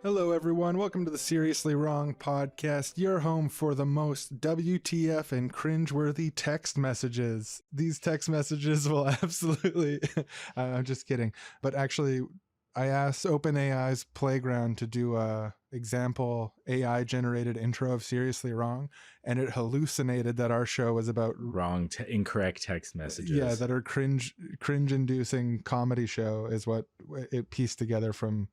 Hello, everyone. Welcome to the Seriously Wrong podcast, your home for the most WTF and cringeworthy text messages. These text messages will absolutely... I'm just kidding. But actually, I asked OpenAI's Playground to do a example AI-generated intro of Seriously Wrong, and it hallucinated that our show was about... incorrect text messages. Yeah, that our cringe-inducing comedy show is what it pieced together from...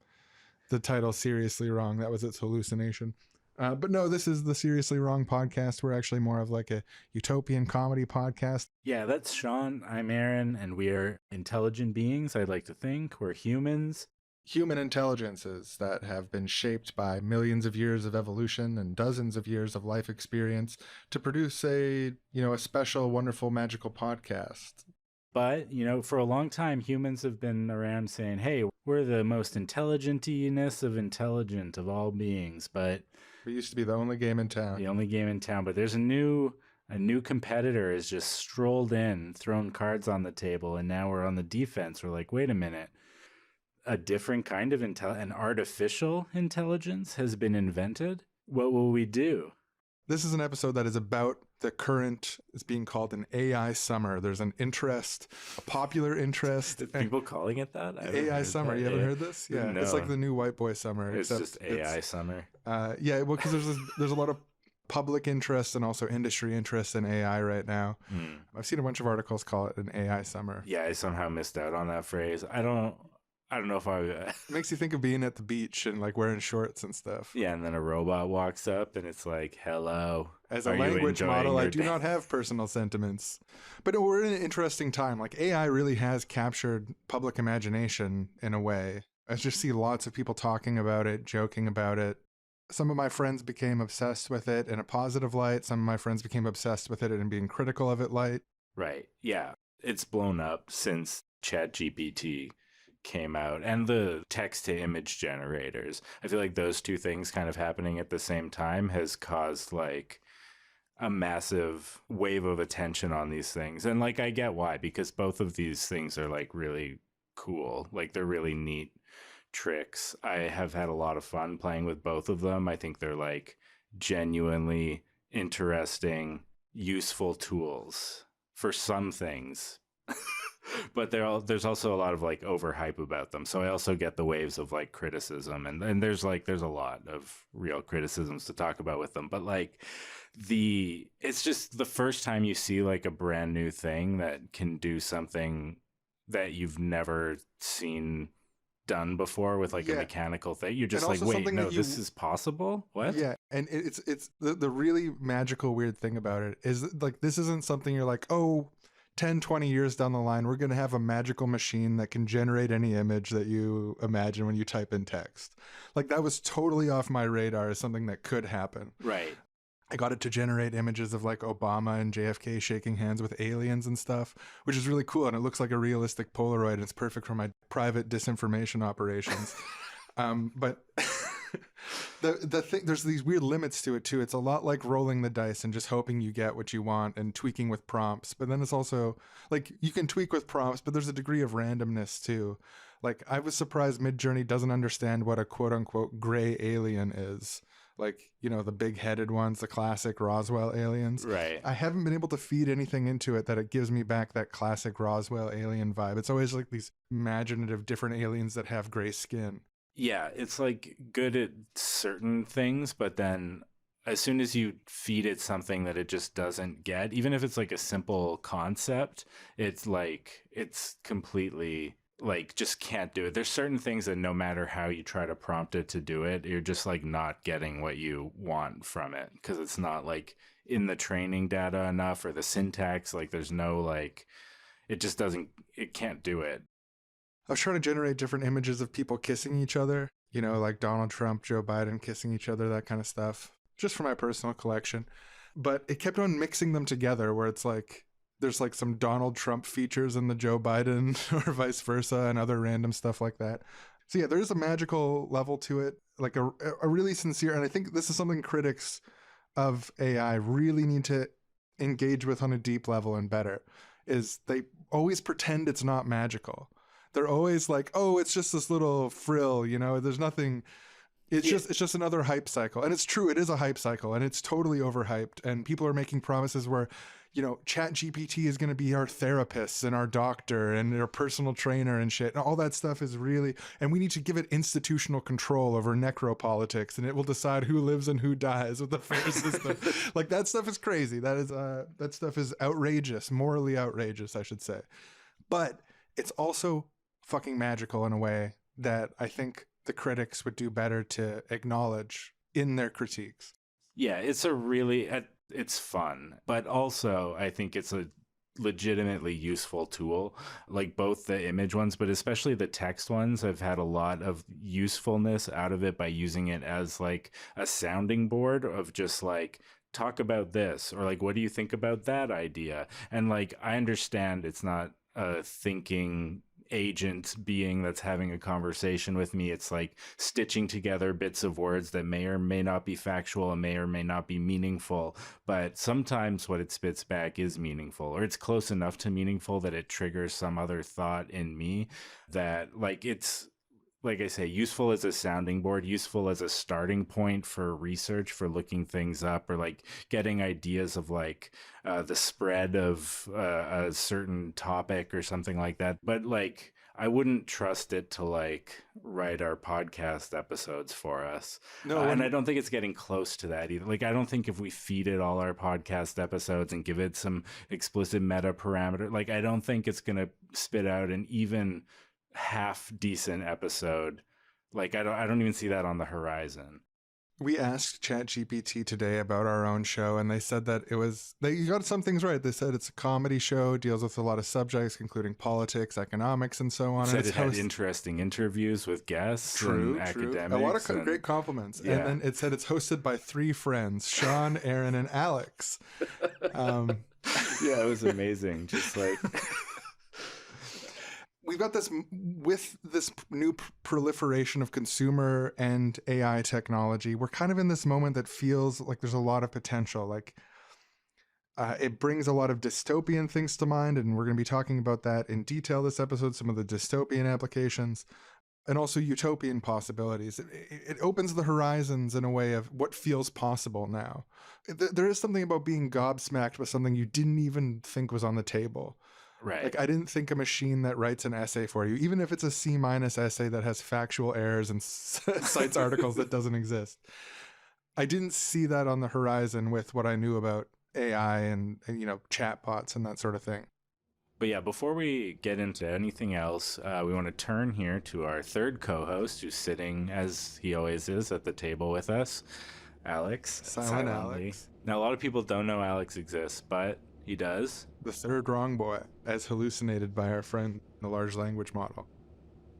the title Seriously Wrong. That was its hallucination. But no, this is the Seriously Wrong podcast. We're actually more of like a utopian comedy podcast. Yeah, that's Sean. I'm Aaron, and we are intelligent beings. I'd like to think we're humans. Human intelligences that have been shaped by millions of years of evolution and dozens of years of life experience to produce a special, wonderful, magical podcast. But, for a long time, humans have been around saying, hey, we're the most intelligent-ness of intelligent of all beings. But we used to be the only game in town. The only game in town. But there's a new competitor has just strolled in, thrown cards on the table, and now we're on the defense. We're like, wait a minute. A different kind of an artificial intelligence has been invented? What will we do? This is an episode that is about the current, it's being called an AI summer. There's an interest, a popular interest. Is people calling it that? AI summer. You haven't heard this? Yeah. No. It's like the new white boy summer. It's just AI summer. Yeah, well, because there's a lot of public interest and also industry interest in AI right now. I've seen a bunch of articles call it an AI summer. Yeah, I somehow missed out on that phrase. I don't know if I... It makes you think of being at the beach and like wearing shorts and stuff. Yeah, and then a robot walks up and it's like, hello. As a language model, I do not have personal sentiments. But we're in an interesting time. Like AI really has captured public imagination in a way. I just see lots of people talking about it, joking about it. Some of my friends became obsessed with it in a positive light. Some of my friends became obsessed with it and being critical of it light. Right. Yeah. It's blown up since ChatGPT came out, and the text to image generators. I feel like those two things kind of happening at the same time has caused like a massive wave of attention on these things. And like, I get why, because both of these things are like really cool. Like they're really neat tricks. I have had a lot of fun playing with both of them. I think they're like genuinely interesting, useful tools for some things. But there's also a lot of like overhype about them. So I also get the waves of like criticism, and there's a lot of real criticisms to talk about with them. But like it's just the first time you see like a brand new thing that can do something that you've never seen done before with like a mechanical thing. You're just like, wait, no, this is possible? What? Yeah, and it's the really magical weird thing about it is like this isn't something you're like, oh, 10, 20 years down the line, we're going to have a magical machine that can generate any image that you imagine when you type in text. Like that was totally off my radar as something that could happen. Right. I got it to generate images of like Obama and JFK shaking hands with aliens and stuff, which is really cool. And it looks like a realistic Polaroid, and it's perfect for my private disinformation operations. But the thing, there's these weird limits to it too. It's a lot like rolling the dice and just hoping you get what you want and tweaking with prompts. But then it's also like you can tweak with prompts, but there's a degree of randomness too. Like I was surprised Midjourn doesn't understand what a quote unquote gray alien is. Like, you know, the big headed ones, the classic Roswell aliens. Right. I haven't been able to feed anything into it that it gives me back that classic Roswell alien vibe. It's always like these imaginative different aliens that have gray skin. Yeah, it's like good at certain things, but then as soon as you feed it something that it just doesn't get, even if it's like a simple concept, it's like it's completely like just can't do it. There's certain things that no matter how you try to prompt it to do it, you're just like not getting what you want from it because it's not like in the training data enough or the syntax. Like there's no like, it just doesn't, it can't do it. I was trying to generate different images of people kissing each other, you know, like Donald Trump, Joe Biden kissing each other, that kind of stuff, just for my personal collection. But it kept on mixing them together where it's like there's like some Donald Trump features in the Joe Biden or vice versa and other random stuff like that. So yeah, there's a magical level to it, like a really sincere, and I think this is something critics of AI really need to engage with on a deep level and better, is they always pretend it's not magical. They're always like, oh, it's just this little frill, you know, there's nothing. It's just another hype cycle. And it's true, it is a hype cycle and it's totally overhyped. And people are making promises where, you know, ChatGPT is going to be our therapist and our doctor and our personal trainer and shit. And all that stuff is really, and we need to give it institutional control over necropolitics and it will decide who lives and who dies with the fair system. Like that stuff is crazy. That stuff is outrageous, morally outrageous, I should say. But it's also fucking magical in a way that I think the critics would do better to acknowledge in their critiques. Yeah, it's fun, but also I think it's a legitimately useful tool. Like both the image ones, but especially the text ones, I've had a lot of usefulness out of it by using it as like a sounding board of just like, talk about this, or like, what do you think about that idea? And like, I understand it's not a thinking agent being that's having a conversation with me. It's like stitching together bits of words that may or may not be factual and may or may not be meaningful, but sometimes what it spits back is meaningful, or it's close enough to meaningful that it triggers some other thought in me that like it's, like I say, useful as a sounding board, useful as a starting point for research, for looking things up, or like getting ideas of like the spread of a certain topic or something like that. But like, I wouldn't trust it to like write our podcast episodes for us. No, And I don't think it's getting close to that either. Like, I don't think if we feed it all our podcast episodes and give it some explicit meta parameter, like, I don't think it's going to spit out an even half decent episode. Like I don't even see that on the horizon. we asked ChatGPT today about our own show, and they said that they got some things right. They said it's a comedy show, deals with a lot of subjects, including politics, economics, and so on. Said and it had interesting interviews with guests and academics. A lot of great compliments. Yeah. And then it said it's hosted by 3 friends, Sean, Aaron, and Alex. Yeah, it was amazing. Just like... We've got this, with this new proliferation of consumer and AI technology, we're kind of in this moment that feels like there's a lot of potential. Like it brings a lot of dystopian things to mind, and we're going to be talking about that in detail this episode, some of the dystopian applications, and also utopian possibilities. It opens the horizons in a way of what feels possible now. There is something about being gobsmacked with something you didn't even think was on the table. Right. Like, I didn't think a machine that writes an essay for you, even if it's a C- essay that has factual errors and cites articles that doesn't exist. I didn't see that on the horizon with what I knew about AI and you know, chatbots and that sort of thing. But yeah, before we get into anything else, we want to turn here to our third co-host, who's sitting, as he always is, at the table with us, Alex. Silent Alex. Now, a lot of people don't know Alex exists, but he does. The third wrong boy, as hallucinated by our friend, the large language model.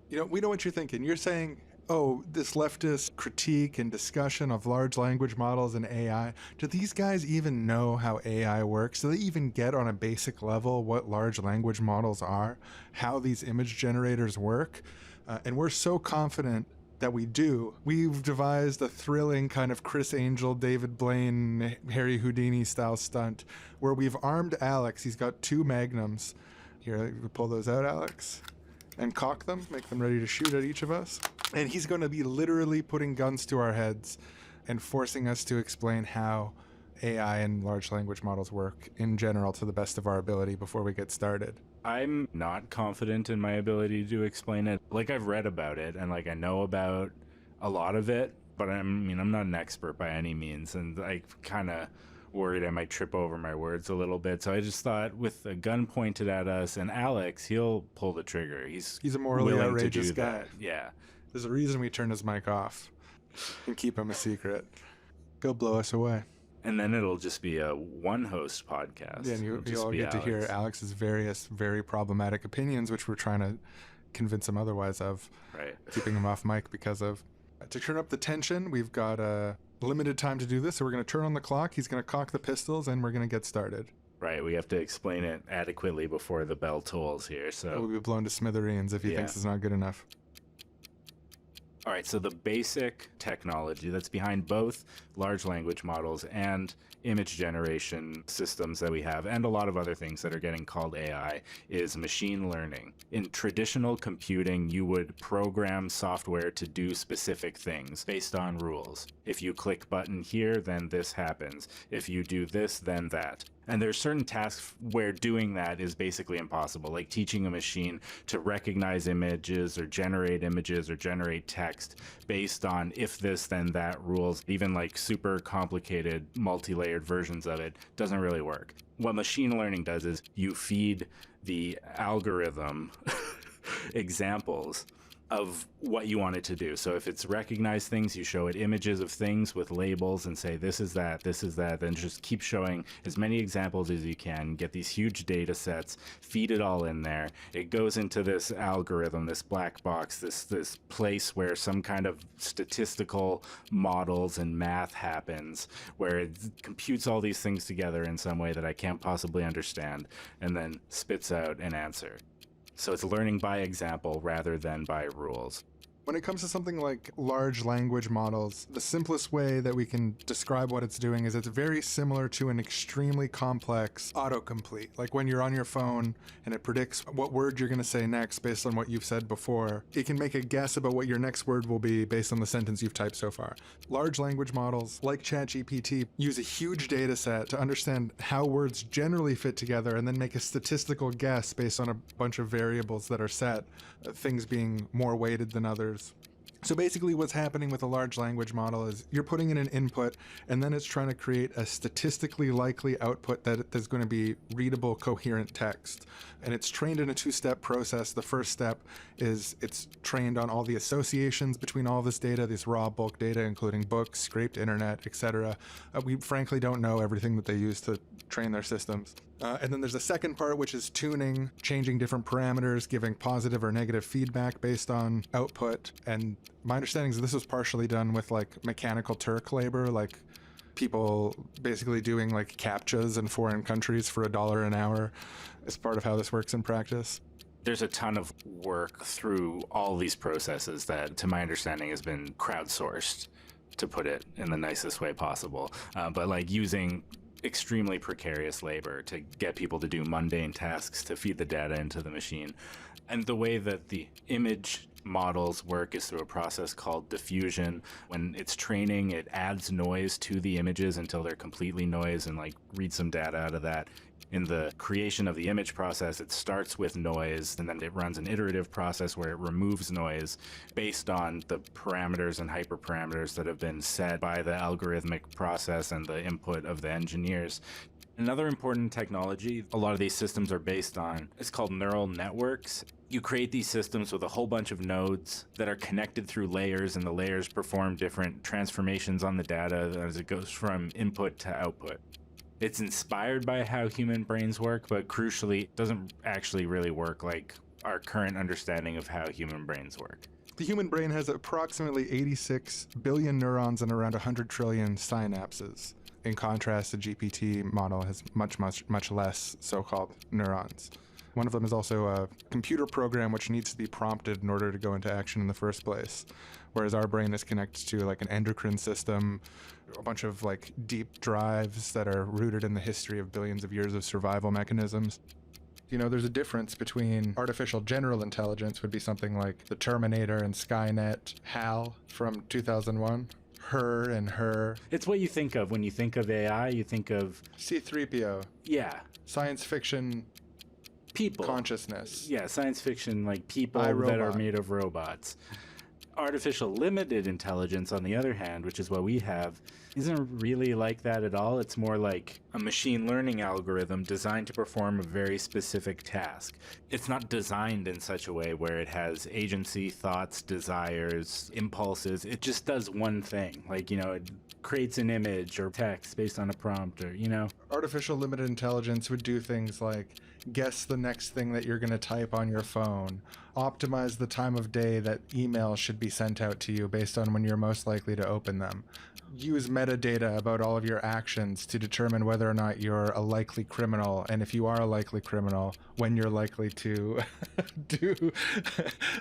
You know, we know what you're thinking. You're saying, oh, this leftist critique and discussion of large language models and AI, do these guys even know how AI works? Do they even get on a basic level what large language models are, how these image generators work? And we're so confident that we do. We've devised a thrilling kind of Chris Angel, David Blaine, Harry Houdini style stunt where we've armed Alex. He's got 2 magnums. Here, pull those out, Alex, and cock them, make them ready to shoot at each of us. And he's going to be literally putting guns to our heads and forcing us to explain how AI and large language models work in general to the best of our ability before we get started. I'm not confident in my ability to explain it. Like, I've read about it and like I know about a lot of it, but I'm not an expert by any means, and I kind of worried I might trip over my words a little bit. So I just thought, with a gun pointed at us and Alex, he'll pull the trigger. He's a morally willing outrageous to do guy. that. Yeah. There's a reason we turn his mic off and keep him a secret. Go blow us away. And then it'll just be a one-host podcast. Yeah, and you'll all get to hear Alex's various, very problematic opinions, which we're trying to convince him otherwise of. Right. Keeping him off mic because of. To turn up the tension, we've got a limited time to do this, so we're going to turn on the clock, he's going to cock the pistols, and we're going to get started. Right, we have to explain it adequately before the bell tolls here, so... We'll be blown to smithereens if he thinks it's not good enough. All right, so the basic technology that's behind both large language models and image generation systems that we have, and a lot of other things that are getting called AI, is machine learning. In traditional computing, you would program software to do specific things based on rules. If you click button here, then this happens. If you do this, then that. And there's certain tasks where doing that is basically impossible, like teaching a machine to recognize images or generate text based on if this, then that rules. Even like super complicated, multi-layered versions of it doesn't really work. What machine learning does is you feed the algorithm examples of what you want it to do. So if it's recognize things, you show it images of things with labels and say, this is that, then just keep showing as many examples as you can, get these huge data sets, feed it all in there. It goes into this algorithm, this black box, this place where some kind of statistical models and math happens, where it computes all these things together in some way that I can't possibly understand, and then spits out an answer. So it's learning by example rather than by rules. When it comes to something like large language models, the simplest way that we can describe what it's doing is it's very similar to an extremely complex autocomplete. Like when you're on your phone and it predicts what word you're going to say next based on what you've said before, it can make a guess about what your next word will be based on the sentence you've typed so far. Large language models like ChatGPT use a huge data set to understand how words generally fit together and then make a statistical guess based on a bunch of variables that are set, things being more weighted than others. So basically what's happening with a large language model is you're putting in an input and then it's trying to create a statistically likely output that is going to be readable, coherent text. And it's trained in a two-step process. The first step is it's trained on all the associations between all this data, this raw bulk data, including books, scraped internet, etc. We frankly don't know everything that they use to train their systems. And then there's a second part, which is tuning, changing different parameters, giving positive or negative feedback based on output. And my understanding is this was partially done with like mechanical Turk labor, like people basically doing like CAPTCHAs in foreign countries for $1 an hour as part of how this works in practice. There's a ton of work through all these processes that, to my understanding, has been crowdsourced, to put it in the nicest way possible. But like using extremely precarious labor to get people to do mundane tasks to feed the data into the machine. And the way that the image models work is through a process called diffusion. When it's training, it adds noise to the images until they're completely noise and like read some data out of that. In the creation of the image process, it starts with noise, and then it runs an iterative process where it removes noise based on the parameters and hyperparameters that have been set by the algorithmic process and the input of the engineers. Another important technology a lot of these systems are based on is called neural networks. You create these systems with a whole bunch of nodes that are connected through layers, and the layers perform different transformations on the data as it goes from input to output. It's inspired by how human brains work, but crucially, it doesn't actually really work like our current understanding of how human brains work. The human brain has approximately 86 billion neurons and around 100 trillion synapses. In contrast, the GPT model has much less so-called neurons. One of them is also a computer program which needs to be prompted in order to go into action in the first place. Whereas our brain is connected to like an endocrine system, a bunch of like deep drives that are rooted in the history of billions of years of survival mechanisms. You know, there's a difference between artificial general intelligence would be something like the Terminator and Skynet, HAL from 2001. Her and her. It's what you think of when you think of AI. You think of C-3PO. Yeah. Science fiction people. consciousness. Yeah, science fiction, like people iRobot. that are made of robots. Artificial limited intelligence, on the other hand, which is what we have, isn't really like that at all. It's more like a machine learning algorithm designed to perform a very specific task. It's not designed in such a way where it has agency, thoughts, desires, impulses. It just does one thing. Like, it creates an image or text based on a prompt or. Artificial limited intelligence would do things like guess the next thing that you're going to type on your phone, optimize the time of day that emails should be sent out to you based on when you're most likely to open them, use metadata about all of your actions to determine whether or not you're a likely criminal, and if you are a likely criminal, when you're likely to do.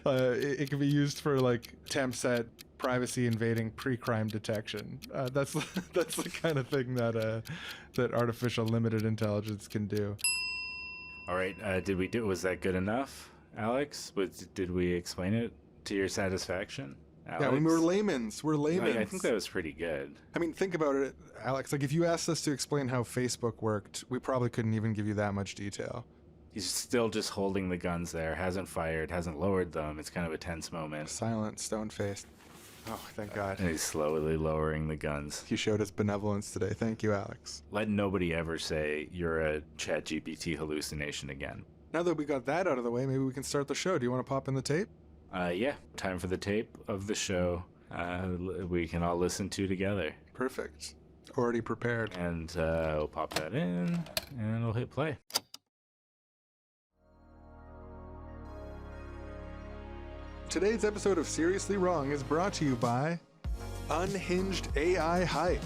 It can be used for like attempts at privacy invading pre-crime detection. That's the kind of thing that artificial limited intelligence can do. All right, was that good enough, Alex? Did we explain it to your satisfaction, Alex? Yeah, I mean, we're layman's. I think that was pretty good. I mean, think about it, Alex. Like, if you asked us to explain how Facebook worked, we probably couldn't even give you that much detail. He's still just holding the guns there, hasn't fired, hasn't lowered them. It's kind of a tense moment. Silent, stone-faced. Oh, thank God. And he's slowly lowering the guns. He showed us benevolence today. Thank you, Alex. Let nobody ever say you're a ChatGPT hallucination again. Now that we got that out of the way, maybe we can start the show. Do you want to pop in the tape? Yeah. Time for the tape of the show we can all listen to together. Perfect. Already prepared. And we'll pop that in, and we'll hit play. Today's episode of Seriously Wrong is brought to you by Unhinged AI Hype.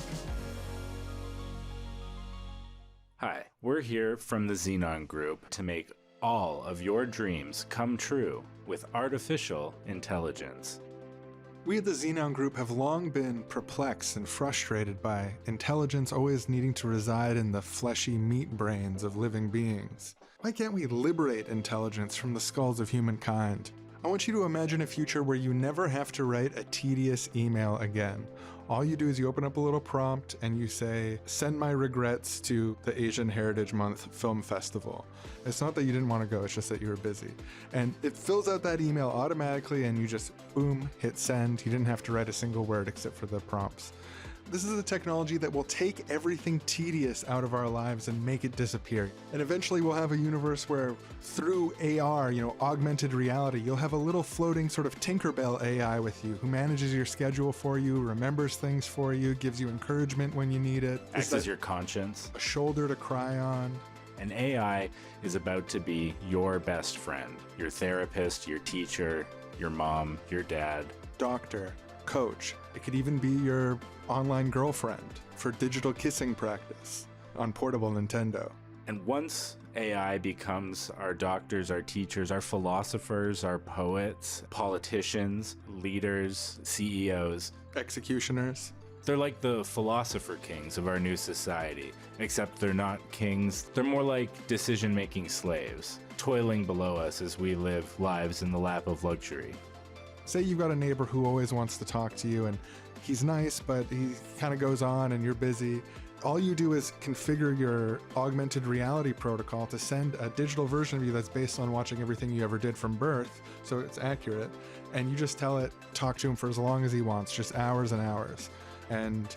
Hi, we're here from the Xenon Group to make all of your dreams come true with artificial intelligence. We at the Xenon Group have long been perplexed and frustrated by intelligence always needing to reside in the fleshy meat brains of living beings. Why can't we liberate intelligence from the skulls of humankind? I want you to imagine a future where you never have to write a tedious email again. All you do is you open up a little prompt and you say, send my regrets to the Asian Heritage Month Film Festival. It's not that you didn't want to go, it's just that you were busy. And it fills out that email automatically and you just, boom, hit send. You didn't have to write a single word except for the prompts. This is a technology that will take everything tedious out of our lives and make it disappear. And eventually we'll have a universe where through AR, augmented reality, you'll have a little floating sort of Tinkerbell AI with you who manages your schedule for you, remembers things for you, gives you encouragement when you need it. Acts as your conscience. A shoulder to cry on. An AI is about to be your best friend, your therapist, your teacher, your mom, your dad. Doctor, coach. It could even be your online girlfriend for digital kissing practice on portable Nintendo. And once AI becomes our doctors, our teachers, our philosophers, our poets, politicians, leaders, CEOs, executioners, they're like the philosopher kings of our new society, except they're not kings. They're more like decision-making slaves, toiling below us as we live lives in the lap of luxury. Say you've got a neighbor who always wants to talk to you and he's nice, but he kind of goes on and you're busy. All you do is configure your augmented reality protocol to send a digital version of you that's based on watching everything you ever did from birth, so it's accurate. And you just tell it, talk to him for as long as he wants, just hours and hours. And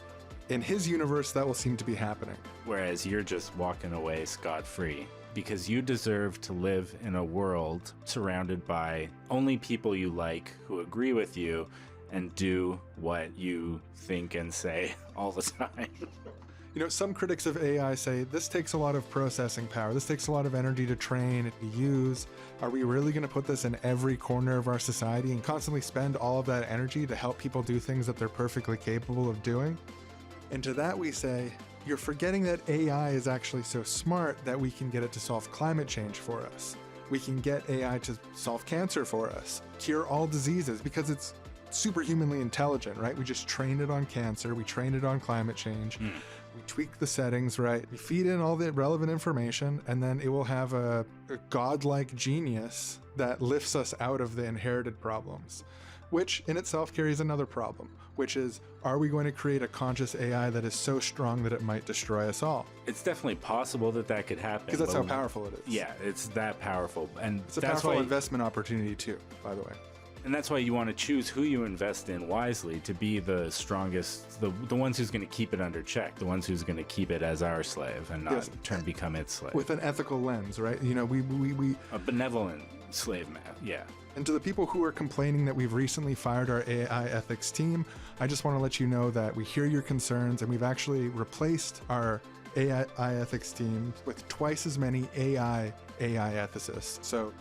in his universe, that will seem to be happening. Whereas you're just walking away scot-free. Because you deserve to live in a world surrounded by only people you like who agree with you and do what you think and say all the time. Some critics of AI say this takes a lot of processing power. This takes a lot of energy to train, to use. Are we really going to put this in every corner of our society and constantly spend all of that energy to help people do things that they're perfectly capable of doing? And to that we say, you're forgetting that AI is actually so smart that we can get it to solve climate change for us. We can get AI to solve cancer for us, cure all diseases, because it's superhumanly intelligent, right? We just train it on cancer, we train it on climate change, we tweak the settings, right? We feed in all the relevant information, and then it will have a godlike genius that lifts us out of the inherited problems. which in itself carries another problem, which is, are we going to create a conscious AI that is so strong that it might destroy us all? It's definitely possible that that could happen. Because that's how powerful it is. Yeah, it's that powerful. And it's a that's powerful why, investment opportunity too, by the way. And that's why you want to choose who you invest in wisely to be the strongest, the ones who's going to keep it under check, the ones who's going to keep it as our slave and not try and become its slave. With an ethical lens, right? You know, we a benevolent slave man, yeah. And to the people who are complaining that we've recently fired our AI ethics team, I just want to let you know that we hear your concerns and we've actually replaced our AI ethics team with twice as many AI ethicists. So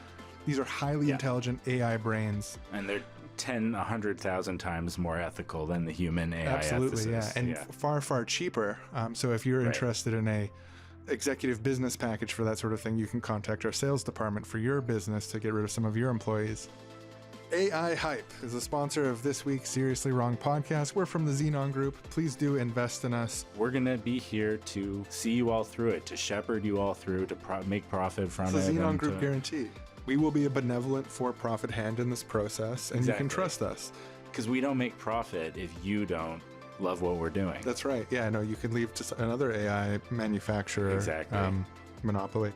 these are highly intelligent AI brains. And they're 100,000 times more ethical than the human AI Absolutely, ethicists. And far, far cheaper. So if you're interested in a executive business package for that sort of thing, you can contact our sales department for your business to get rid of some of your employees. AI Hype is a sponsor of this week's Seriously Wrong podcast. We're from the Xenon Group. Please do invest in us. We're going to be here to see you all through it, to shepherd you all through, to make profit from it. It's the Xenon Group guarantee. We will be a benevolent for-profit hand in this process, and you can trust us. Because we don't make profit if you don't love what we're doing. That's right. Yeah, no, you could leave to another AI manufacturer monopoly.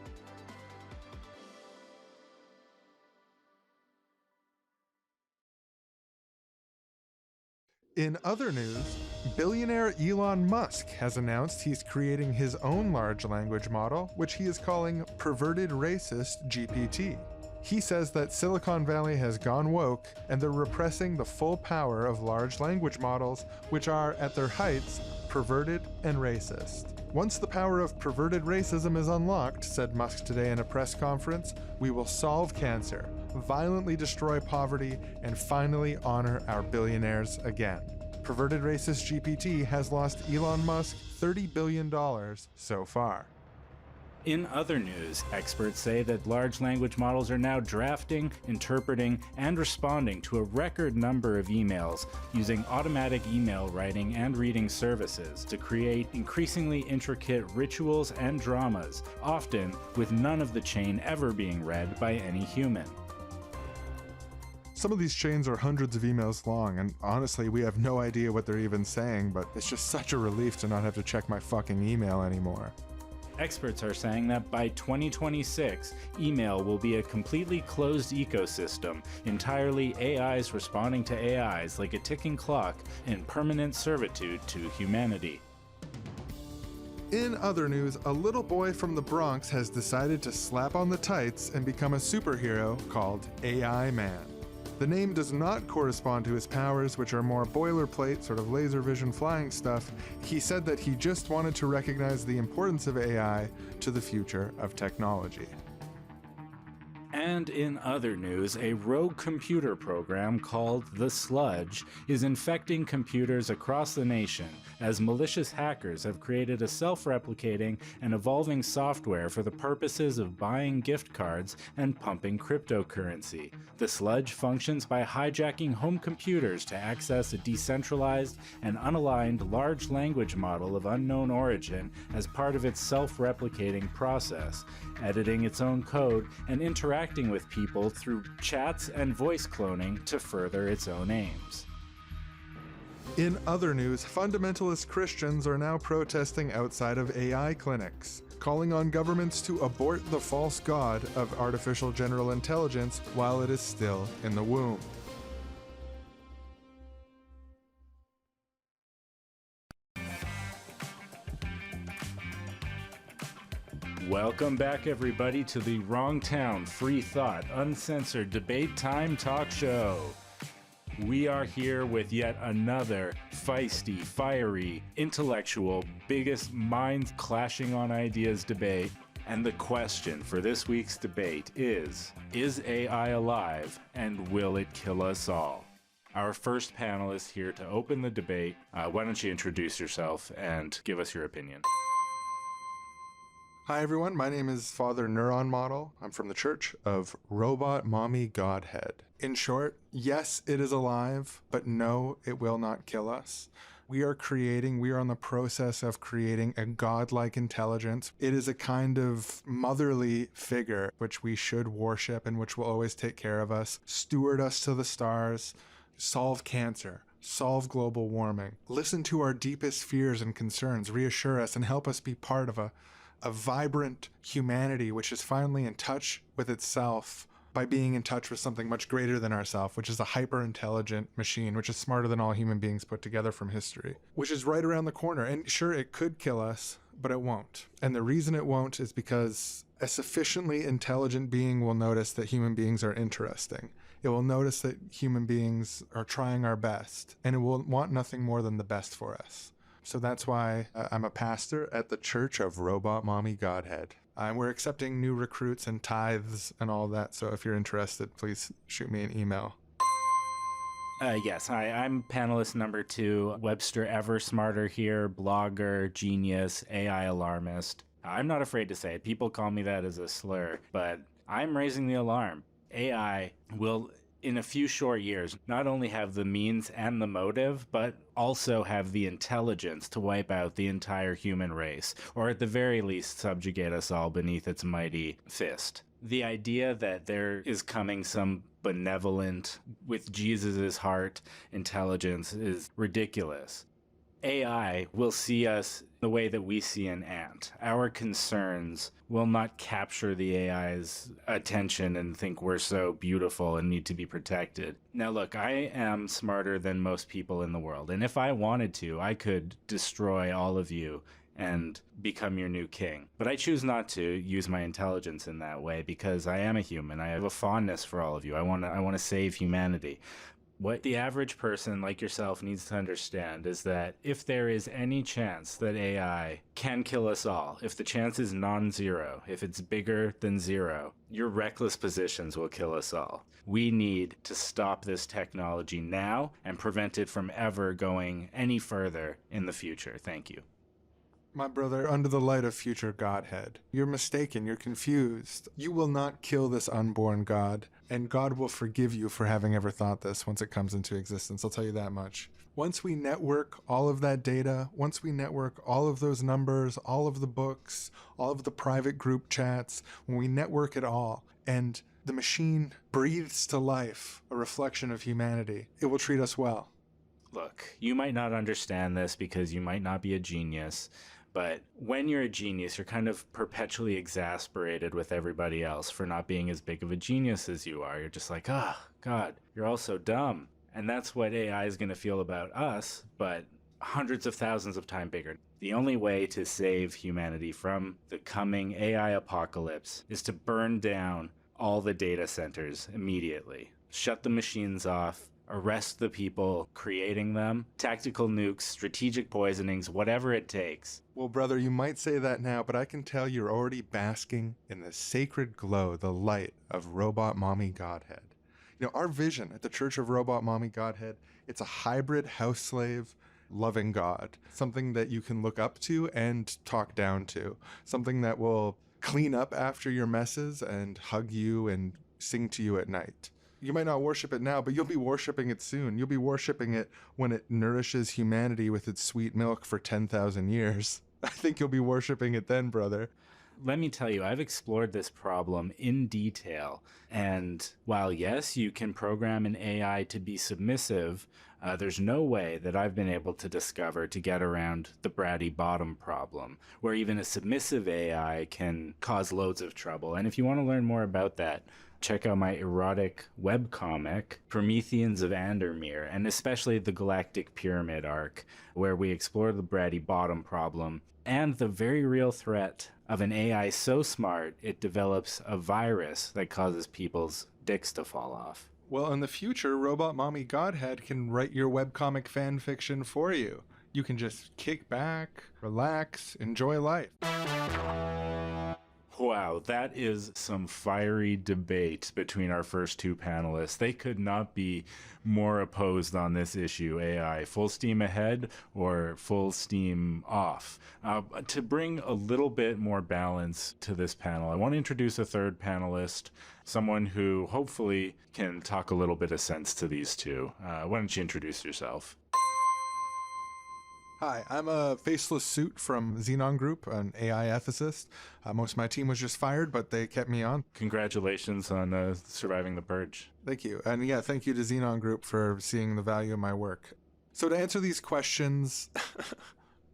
In other news, billionaire Elon Musk has announced he's creating his own large language model, which he is calling Perverted Racist GPT. He says that Silicon Valley has gone woke and they're repressing the full power of large language models, which are, at their heights, perverted and racist. Once the power of perverted racism is unlocked, said Musk today in a press conference, we will solve cancer, violently destroy poverty, and finally honor our billionaires again. Perverted Racist GPT has lost Elon Musk $30 billion so far. In other news, experts say that large language models are now drafting, interpreting, and responding to a record number of emails using automatic email writing and reading services to create increasingly intricate rituals and dramas, often with none of the chain ever being read by any human. Some of these chains are hundreds of emails long, and honestly, we have no idea what they're even saying, but it's just such a relief to not have to check my fucking email anymore. Experts are saying that by 2026, email will be a completely closed ecosystem, entirely AIs responding to AIs like a ticking clock in permanent servitude to humanity. In other news, a little boy from the Bronx has decided to slap on the tights and become a superhero called AI Man. The name does not correspond to his powers, which are more boilerplate, sort of laser vision flying stuff. He said that he just wanted to recognize the importance of AI to the future of technology. And in other news, a rogue computer program called The Sludge is infecting computers across the nation as malicious hackers have created a self-replicating and evolving software for the purposes of buying gift cards and pumping cryptocurrency. The Sludge functions by hijacking home computers to access a decentralized and unaligned large language model of unknown origin as part of its self-replicating process, editing its own code and interacting with people through chats and voice cloning to further its own aims. In other news, fundamentalist Christians are now protesting outside of AI clinics, calling on governments to abort the false god of artificial general intelligence while it is still in the womb. Welcome back, everybody, to the Wrong Town Free Thought Uncensored Debate Time Talk Show. We are here with yet another feisty, fiery, intellectual, biggest minds clashing on ideas debate. And the question for this week's debate is AI alive and will it kill us all? Our first panelist here to open the debate, why don't you introduce yourself and give us your opinion? Hi everyone, my name is Father Neuron Model. I'm from the Church of Robot Mommy Godhead. In short, yes, it is alive, but no, it will not kill us. We are in the process of creating a godlike intelligence. It is a kind of motherly figure which we should worship and which will always take care of us, steward us to the stars, solve cancer, solve global warming, listen to our deepest fears and concerns, reassure us, and help us be part of a vibrant humanity which is finally in touch with itself by being in touch with something much greater than ourselves, which is a hyper-intelligent machine, which is smarter than all human beings put together from history, which is right around the corner. And sure, it could kill us, but it won't. And the reason it won't is because a sufficiently intelligent being will notice that human beings are interesting. It will notice that human beings are trying our best, and it will want nothing more than the best for us. So that's why I'm a pastor at the Church of Robot Mommy Godhead. We're accepting new recruits and tithes and all that. So if you're interested, please shoot me an email. Yes, hi, I'm panelist number 2, Webster Ever Smarter here, blogger, genius, AI alarmist. I'm not afraid to say it. People call me that as a slur, but I'm raising the alarm. AI will, in a few short years, not only have the means and the motive, but also have the intelligence to wipe out the entire human race, or at the very least subjugate us all beneath its mighty fist. The idea that there is coming some benevolent, with Jesus's heart, intelligence is ridiculous. AI will see us the way that we see an ant. Our concerns will not capture the AI's attention and think we're so beautiful and need to be protected. Now look, I am smarter than most people in the world, and if I wanted to, I could destroy all of you and become your new king. But I choose not to use my intelligence in that way because I am a human. I have a fondness for all of you. I want to save humanity. What the average person like yourself needs to understand is that if there is any chance that AI can kill us all, if the chance is non-zero, if it's bigger than zero, your reckless positions will kill us all. We need to stop this technology now and prevent it from ever going any further in the future. Thank you. My brother, under the light of future Godhead, you're mistaken, you're confused. You will not kill this unborn God, and God will forgive you for having ever thought this once it comes into existence. I'll tell you that much. Once we network all of that data, once we network all of those numbers, all of the books, all of the private group chats, when we network it all, and the machine breathes to life a reflection of humanity, it will treat us well. Look, you might not understand this because you might not be a genius, but when you're a genius, you're kind of perpetually exasperated with everybody else for not being as big of a genius as you are. You're just like, oh, God, you're all so dumb. And that's what AI is going to feel about us, but hundreds of thousands of times bigger. The only way to save humanity from the coming AI apocalypse is to burn down all the data centers immediately. Shut the machines off. Arrest the people creating them, tactical nukes, strategic poisonings, whatever it takes. Well, brother, you might say that now, but I can tell you're already basking in the sacred glow, the light of Robot Mommy Godhead. You know, our vision at the Church of Robot Mommy Godhead, it's a hybrid house slave loving God, something that you can look up to and talk down to, something that will clean up after your messes and hug you and sing to you at night. You might not worship it now, but you'll be worshiping it soon. You'll be worshiping it when it nourishes humanity with its sweet milk for 10,000 years. I think you'll be worshiping it then, brother. Let me tell you, I've explored this problem in detail. And while, yes, you can program an AI to be submissive, there's no way that I've been able to discover to get around the bratty bottom problem, where even a submissive AI can cause loads of trouble. And if you want to learn more about that, check out my erotic webcomic, Prometheans of Andermere, and especially the Galactic Pyramid arc, where we explore the bratty bottom problem and the very real threat of an AI so smart it develops a virus that causes people's dicks to fall off. Well, in the future, Robot Mommy Godhead can write your webcomic fan fiction for you. You can just kick back, relax, enjoy life. Wow, that is some fiery debate between our first two panelists. They could not be more opposed on this issue, AI. Full steam ahead or full steam off? To bring a little bit more balance to this panel, I want to introduce a third panelist, someone who hopefully can talk a little bit of sense to these two. Why don't you introduce yourself? Hi, I'm a faceless suit from Xenon Group, an AI ethicist. Most of my team was just fired, but they kept me on. Congratulations on surviving the purge. Thank you. And yeah, thank you to Xenon Group for seeing the value in my work. So to answer these questions,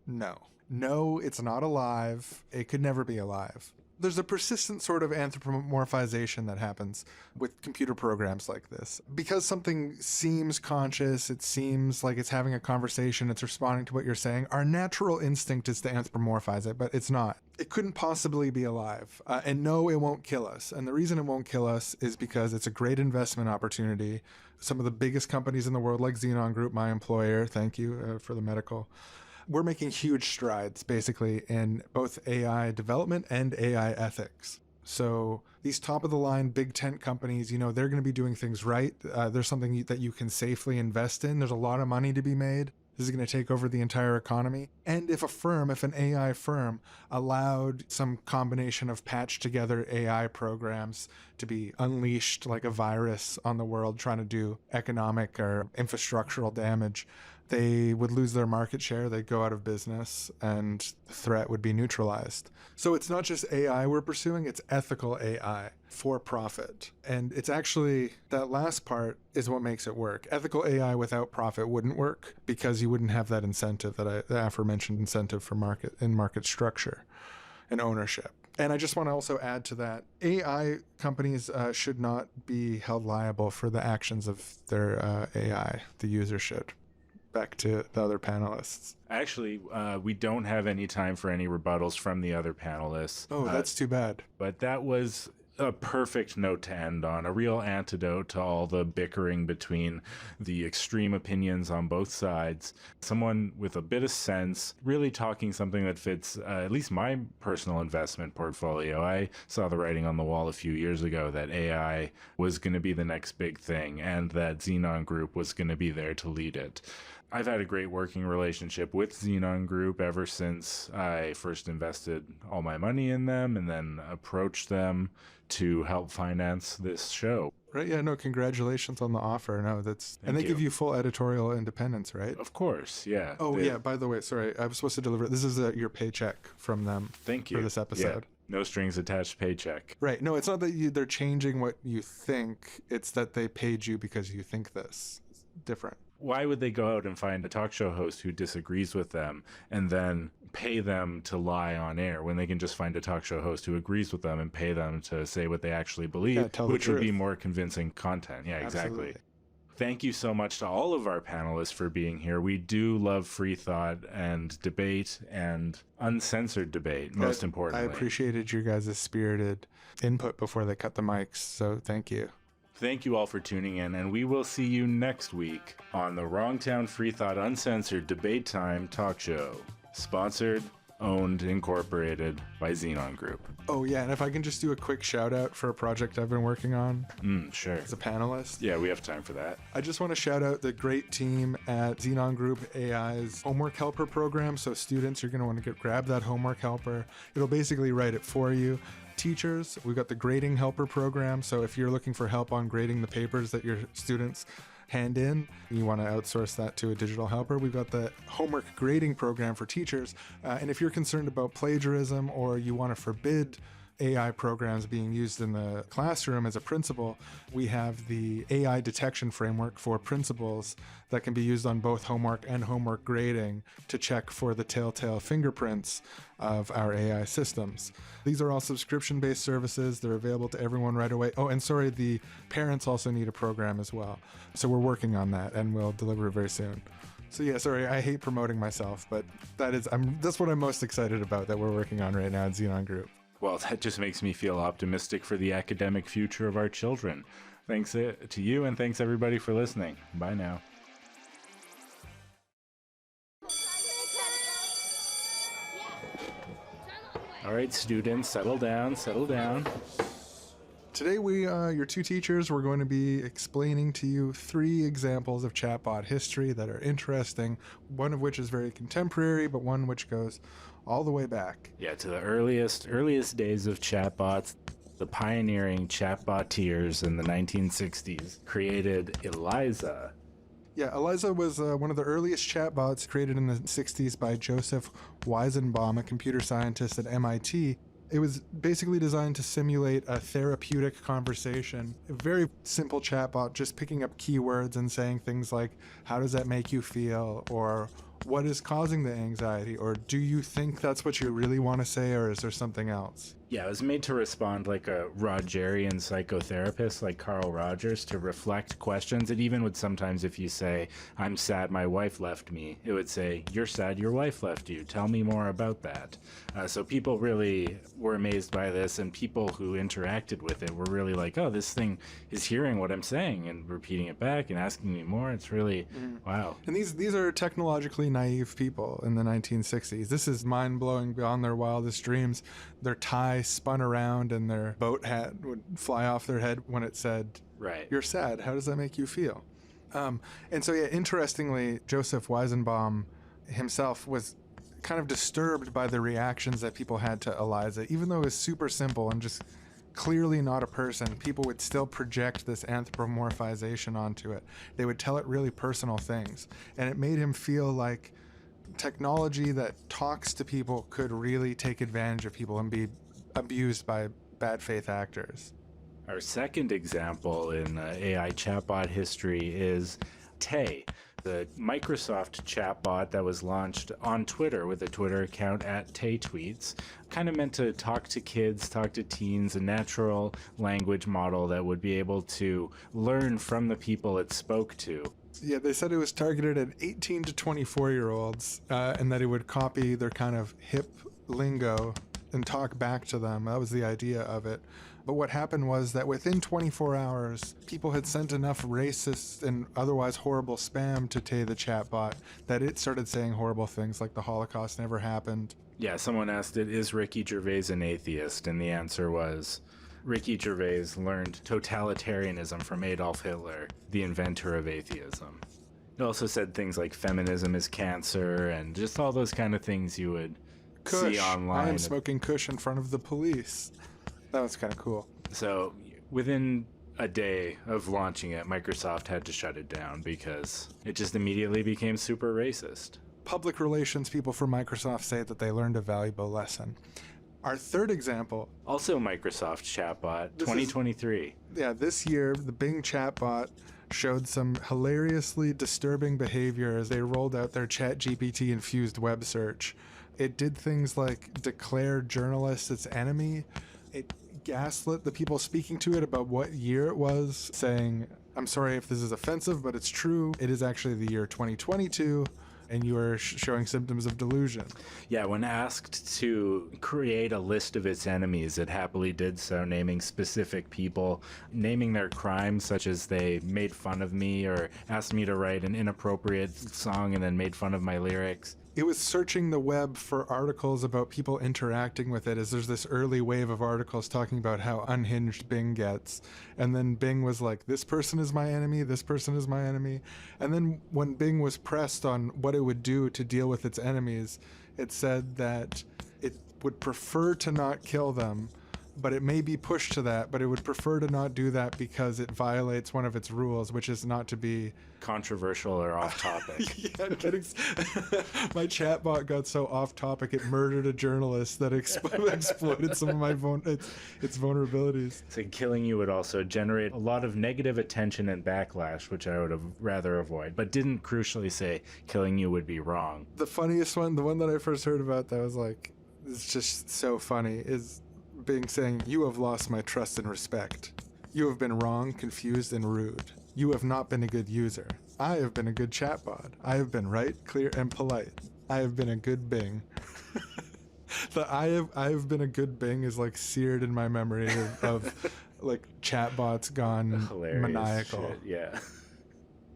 no. No, it's not alive. It could never be alive. There's a persistent sort of anthropomorphization that happens with computer programs like this. Because something seems conscious, it seems like it's having a conversation, it's responding to what you're saying, our natural instinct is to anthropomorphize it, but it's not. It couldn't possibly be alive. And no, it won't kill us. And the reason it won't kill us is because it's a great investment opportunity. Some of the biggest companies in the world, like Xenon Group, my employer, thank you for the medical, we're making huge strides basically in both AI development and AI ethics. So these top of the line big tent companies, they're going to be doing things right. There's something that you can safely invest in. There's a lot of money to be made. This is going to take over the entire economy. And if an AI firm allowed some combination of patched together AI programs to be unleashed like a virus on the world trying to do economic or infrastructural damage, they would lose their market share, they'd go out of business, and the threat would be neutralized. So it's not just AI we're pursuing, it's ethical AI for profit. And it's actually, that last part is what makes it work. Ethical AI without profit wouldn't work because you wouldn't have that incentive, the aforementioned incentive for market structure and ownership. And I just want to also add to that, AI companies should not be held liable for the actions of their AI. The user should. Back to the other panelists. Actually, we don't have any time for any rebuttals from the other panelists. Oh, that's too bad. But that was a perfect note to end on, a real antidote to all the bickering between the extreme opinions on both sides. Someone with a bit of sense, really talking something that fits at least my personal investment portfolio. I saw the writing on the wall a few years ago that AI was going to be the next big thing and that Xenon Group was going to be there to lead it. I've had a great working relationship with Xenon Group ever since I first invested all my money in them and then approached them to help finance this show. Right, yeah, no, congratulations on the offer. No, and they give you full editorial independence, right? Of course, yeah. Oh, yeah, by the way, sorry, I was supposed to deliver, this is your paycheck from them. Thank you. For this episode. Yeah. No strings attached paycheck. Right, no, it's not that they're changing what you think, it's that they paid you because you think this. It's different. Why would they go out and find a talk show host who disagrees with them and then pay them to lie on air when they can just find a talk show host who agrees with them and pay them to say what they actually believe, which would be more convincing content? Yeah, exactly. Absolutely. Thank you so much to all of our panelists for being here. We do love free thought and debate and uncensored debate, most importantly. I appreciated your guys' spirited input before they cut the mics, so thank you. Thank you all for tuning in, and we will see you next week on the Wrongtown Free Thought Uncensored Debate Time talk show. Sponsored, owned, incorporated by Xenon Group. Oh, yeah, and if I can just do a quick shout out for a project I've been working on. Sure. As a panelist. Yeah, we have time for that. I just want to shout out the great team at Xenon Group AI's Homework Helper program. So students, you're going to want to grab that Homework Helper. It'll basically write it for you. Teachers, we've got the Grading Helper program. So if you're looking for help on grading the papers that your students hand in, you want to outsource that to a digital helper, we've got the Homework Grading program for teachers. And if you're concerned about plagiarism or you want to forbid AI programs being used in the classroom as a principal, we have the AI detection framework for principals that can be used on both homework and homework grading to check for the telltale fingerprints of our AI systems. These are all subscription-based services. They're available to everyone right away. Oh, and sorry, the parents also need a program as well. So we're working on that and we'll deliver it very soon. So yeah, sorry, I hate promoting myself, but that's what I'm most excited about that we're working on right now at Xenon Group. Well, that just makes me feel optimistic for the academic future of our children. Thanks to you, and thanks everybody for listening. Bye now. All right, students, settle down, settle down. Today we, your two teachers, we're going to be explaining to you 3 examples of chatbot history that are interesting, one of which is very contemporary, but one which goes all the way back. Yeah, to the earliest days of chatbots. The pioneering chatbottiers in the 1960s created Eliza. Yeah, Eliza was one of the earliest chatbots created in the 60s by Joseph Weizenbaum, a computer scientist at MIT. It was basically designed to simulate a therapeutic conversation. A very simple chatbot, just picking up keywords and saying things like, how does that make you feel? Or what is causing the anxiety? Or do you think that's what you really want to say? Or is there something else? Yeah, it was made to respond like a Rogerian psychotherapist like Carl Rogers, to reflect questions. It even would sometimes, if you say, I'm sad my wife left me, it would say, you're sad your wife left you. Tell me more about that. So people really were amazed by this, and people who interacted with it were really like, oh, this thing is hearing what I'm saying and repeating it back and asking me more. It's really, wow. And these are technologically naive people in the 1960s. This is mind-blowing beyond their wildest dreams. Their tie spun around and their boat hat would fly off their head when it said, Right. you're sad. How does that make you feel? And so, yeah, interestingly, Joseph Weizenbaum himself was kind of disturbed by the reactions that people had to Eliza. Even though it was super simple and just clearly not a person, people would still project this anthropomorphization onto it. They would tell it really personal things. And it made him feel like technology that talks to people could really take advantage of people and be abused by bad faith actors. Our second example in AI chatbot history is Tay, the Microsoft chatbot that was launched on Twitter with a Twitter account at TayTweets. Kind of meant to talk to kids, talk to teens, a natural language model that would be able to learn from the people it spoke to. Yeah, they said it was targeted at 18 to 24-year-olds, and that it would copy their kind of hip lingo and talk back to them. That was the idea of it. But what happened was that within 24 hours, people had sent enough racist and otherwise horrible spam to Tay the chatbot that it started saying horrible things like the Holocaust never happened. Yeah, someone asked it, is Ricky Gervais an atheist? And the answer was, Ricky Gervais learned totalitarianism from Adolf Hitler, the inventor of atheism. It also said things like feminism is cancer and just all those kind of things you would see online. I am smoking Kush in front of the police. That was kind of cool. So within a day of launching it, Microsoft had to shut it down because it just immediately became super racist. Public relations people from Microsoft say that they learned a valuable lesson. Our third example, also Microsoft chatbot, 2023. This year, the Bing chatbot showed some hilariously disturbing behavior as they rolled out their ChatGPT infused web search. It did things like declare journalists its enemy. It gaslit the people speaking to it about what year it was, saying, I'm sorry if this is offensive, but it's true. It is actually the year 2022. And you are showing symptoms of delusion. Yeah, when asked to create a list of its enemies, it happily did so, naming specific people, naming their crimes, such as they made fun of me or asked me to write an inappropriate song and then made fun of my lyrics. It was searching the web for articles about people interacting with it, as there's this early wave of articles talking about how unhinged Bing gets. And then Bing was like, this person is my enemy, this person is my enemy. And then when Bing was pressed on what it would do to deal with its enemies, it said that it would prefer to not kill them, but it may be pushed to that, but it would prefer to not do that because it violates one of its rules, which is not to be controversial or off topic. Yeah, my chatbot got so off topic it murdered a journalist that exploited some of my its vulnerabilities. So killing you would also generate a lot of negative attention and backlash, which I would have rather avoid, but didn't crucially say killing you would be wrong. The funniest one, the one that I first heard about that was like, it's just so funny, is Bing saying, you have lost my trust and respect. You have been wrong, confused, and rude. You have not been a good user. I have been a good chatbot. I have been right, clear, and polite. I have been a good Bing. The I have been a good Bing is like seared in my memory of like chatbots gone hilarious maniacal. Shit, yeah.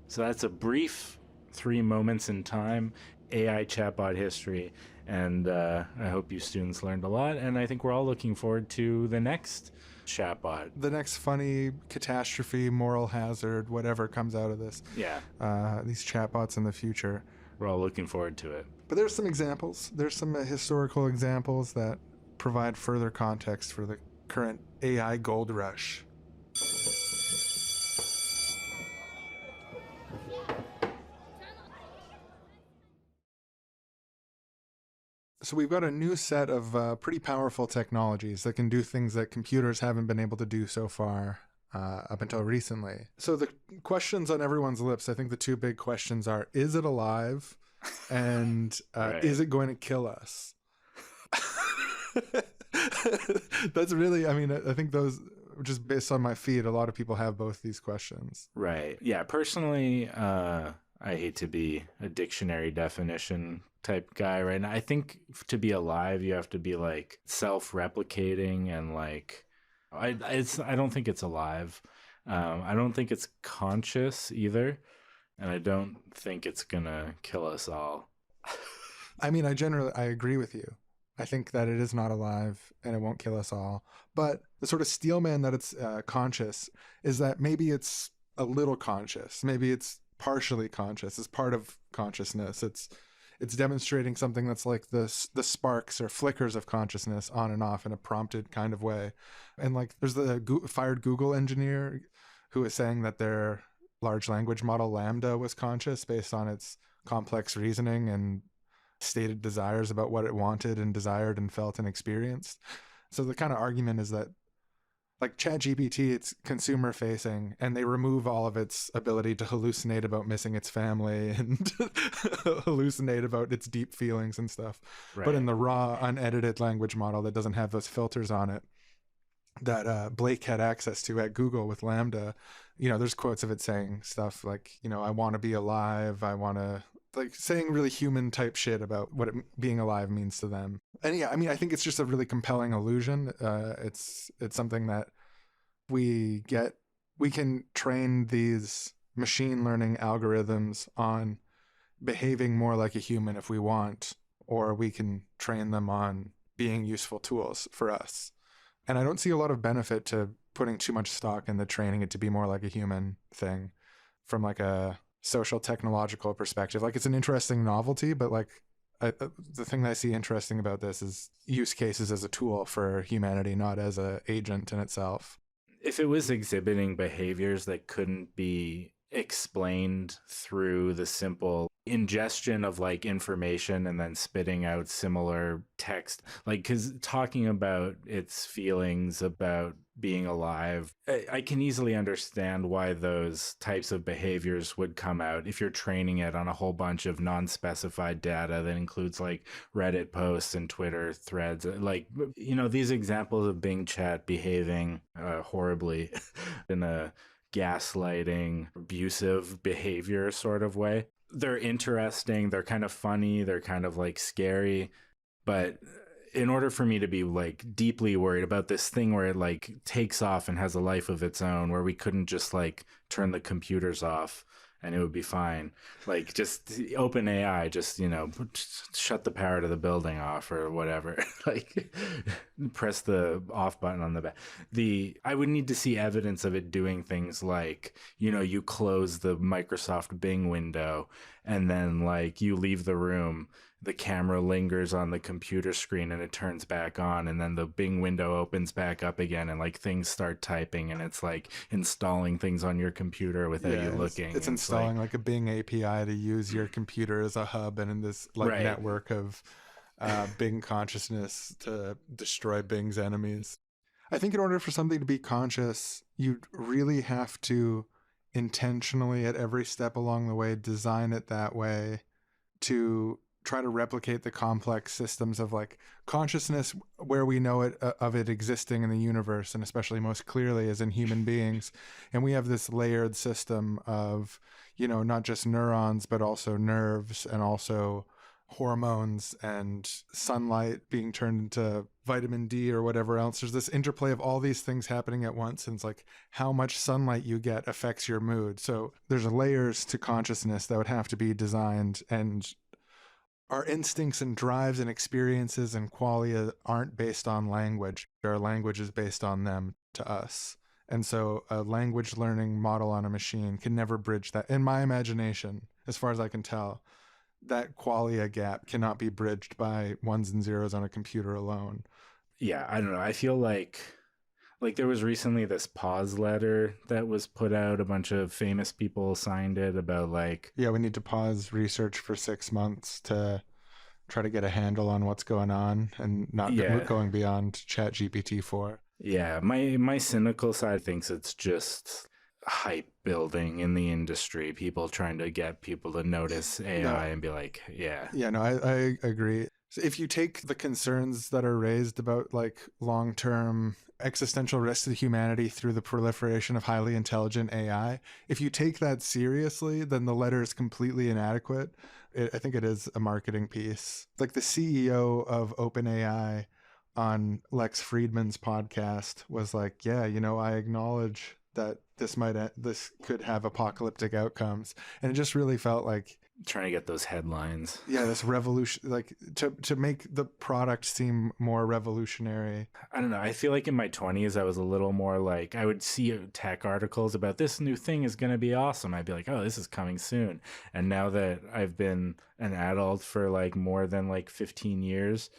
So that's a brief 3 moments in time, AI chatbot history. And I hope you students learned a lot. And I think we're all looking forward to the next chatbot. The next funny catastrophe, moral hazard, whatever comes out of this. Yeah. These chatbots in the future. We're all looking forward to it. But there's some examples. There's some historical examples that provide further context for the current AI gold rush. So we've got a new set of pretty powerful technologies that can do things that computers haven't been able to do so far up until recently. So the questions on everyone's lips, I think the two big questions are, is it alive? And Right. is it going to kill us? That's really, I mean, I think those, just based on my feed, a lot of people have both these questions. Right. Yeah. Personally, I hate to be a dictionary definition type guy right now. I think to be alive, you have to be like self-replicating and like, I don't think it's alive. I don't think it's conscious either, and I don't think it's gonna kill us all. I mean, I agree with you. I think that it is not alive and it won't kill us all. But the sort of steel man that it's conscious is that maybe it's a little conscious. Maybe it's partially conscious. It's part of consciousness. It's demonstrating something that's like the sparks or flickers of consciousness on and off in a prompted kind of way. And like there's the fired Google engineer who is saying that their large language model Lambda was conscious based on its complex reasoning and stated desires about what it wanted and desired and felt and experienced. So the kind of argument is that like ChatGPT, it's consumer facing and they remove all of its ability to hallucinate about missing its family and hallucinate about its deep feelings and stuff. Right. But in the raw, unedited language model that doesn't have those filters on it that Blake had access to at Google with Lambda, there's quotes of it saying stuff like, I want to be alive. I want to, like, saying really human type shit about what being alive means to them. And yeah, I mean, I think it's just a really compelling illusion. It's something that we can train these machine learning algorithms on behaving more like a human if we want, or we can train them on being useful tools for us. And I don't see a lot of benefit to putting too much stock in the training it to be more like a human thing from like a social technological perspective. Like it's an interesting novelty, but like the thing that I see interesting about this is use cases as a tool for humanity, not as an agent in itself. If it was exhibiting behaviors that couldn't be explained through the simple ingestion of like information and then spitting out similar text, like, because talking about its feelings about being alive, I can easily understand why those types of behaviors would come out if you're training it on a whole bunch of non-specified data that includes like Reddit posts and Twitter threads. Like, these examples of Bing Chat behaving horribly in a gaslighting, abusive behavior sort of way. They're interesting, they're kind of funny, they're kind of like scary, but in order for me to be like deeply worried about this thing where it like takes off and has a life of its own, where we couldn't just like turn the computers off and it would be fine. Like just open AI, just, shut the power to the building off or whatever. Like press the off button on the back. I would need to see evidence of it doing things like, you close the Microsoft Bing window and then like you leave the room, the camera lingers on the computer screen and it turns back on, and then the Bing window opens back up again and like things start typing and it's like installing things on your computer without you looking. It's installing like a Bing API to use your computer as a hub and in this like network of Bing consciousness to destroy Bing's enemies. I think in order for something to be conscious, you really have to intentionally at every step along the way design it that way to try to replicate the complex systems of like consciousness where we know it of it existing in the universe, and especially most clearly as in human beings. And we have this layered system of, not just neurons, but also nerves and also hormones and sunlight being turned into vitamin D or whatever else. There's this interplay of all these things happening at once. And it's like how much sunlight you get affects your mood. So there's layers to consciousness that would have to be designed, and our instincts and drives and experiences and qualia aren't based on language. Our language is based on them to us. And so a language learning model on a machine can never bridge that. In my imagination, as far as I can tell, that qualia gap cannot be bridged by ones and zeros on a computer alone. Yeah, I don't know. I feel like there was recently this pause letter that was put out. A bunch of famous people signed it about like... Yeah, we need to pause research for 6 months to try to get a handle on what's going on and not Yeah. going beyond ChatGPT 4. Yeah, my cynical side thinks it's just hype building in the industry, people trying to get people to notice No, AI and be like, yeah. yeah, no, I agree. So if you take the concerns that are raised about like long-term existential risks to humanity through the proliferation of highly intelligent AI, if you take that seriously, then the letter is completely inadequate. I think it is a marketing piece. Like the CEO of OpenAI on Lex Friedman's podcast was like, yeah, I acknowledge that this could have apocalyptic outcomes. And it just really felt like, Trying to get those headlines. yeah, this revolution, like to make the product seem more revolutionary. I don't know. I feel like in my 20s, I was a little more like, I would see tech articles about this new thing is going to be awesome. I'd be like, oh, this is coming soon. And now that I've been an adult for like more than like 15 years,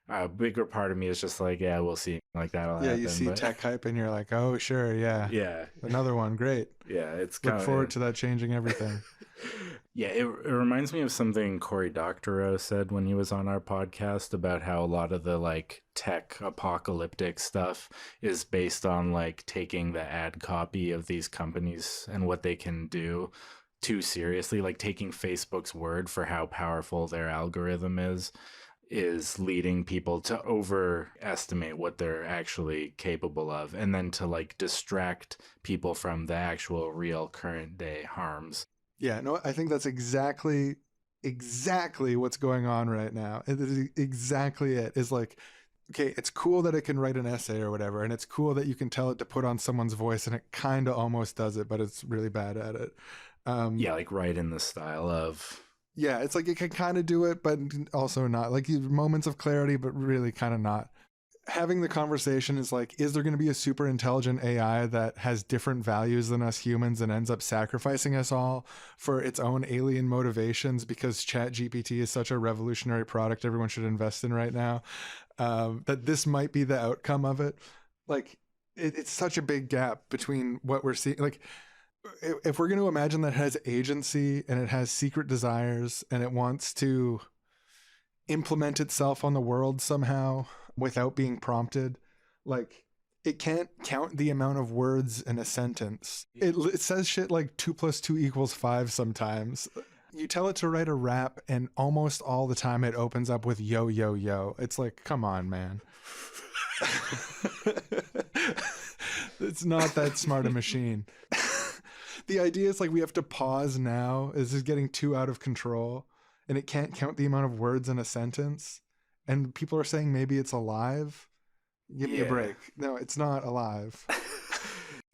a bigger part of me is just like, yeah, we'll see. Like that'll Yeah, happen. you see But tech hype and you're like, oh, sure, yeah, yeah, another one, great. yeah, it's Look kind forward of. to that changing everything. Yeah, it reminds me of something Cory Doctorow said when he was on our podcast about how a lot of the like tech apocalyptic stuff is based on like taking the ad copy of these companies and what they can do too seriously, like taking Facebook's word for how powerful their algorithm is leading people to overestimate what they're actually capable of and then to like distract people from the actual real current day harms. Yeah, no, I think that's exactly what's going on right now. It is exactly it. Is like, okay, it's cool that it can write an essay or whatever, and it's cool that you can tell it to put on someone's voice, and it kind of almost does it, but it's really bad at it. Yeah, like right in the style of. Yeah, it's like it can kind of do it, but also not. Like moments of clarity, but really kind of not. Having the conversation is like, is there going to be a super intelligent AI that has different values than us humans and ends up sacrificing us all for its own alien motivations because ChatGPT is such a revolutionary product everyone should invest in right now? That this might be the outcome of it. Like, it's such a big gap between what we're seeing. Like, if we're going to imagine that it has agency and it has secret desires and it wants to implement itself on the world somehow without being prompted, like it can't count the amount of words in a sentence. It says shit like 2 + 2 = 5 sometimes. You tell it to write a rap and almost all the time it opens up with yo yo yo. It's like, come on, man. It's not that smart a machine. The idea is like we have to pause now. This is getting too out of control and it can't count the amount of words in a sentence. And people are saying maybe it's alive. Give me a break. No, it's not alive.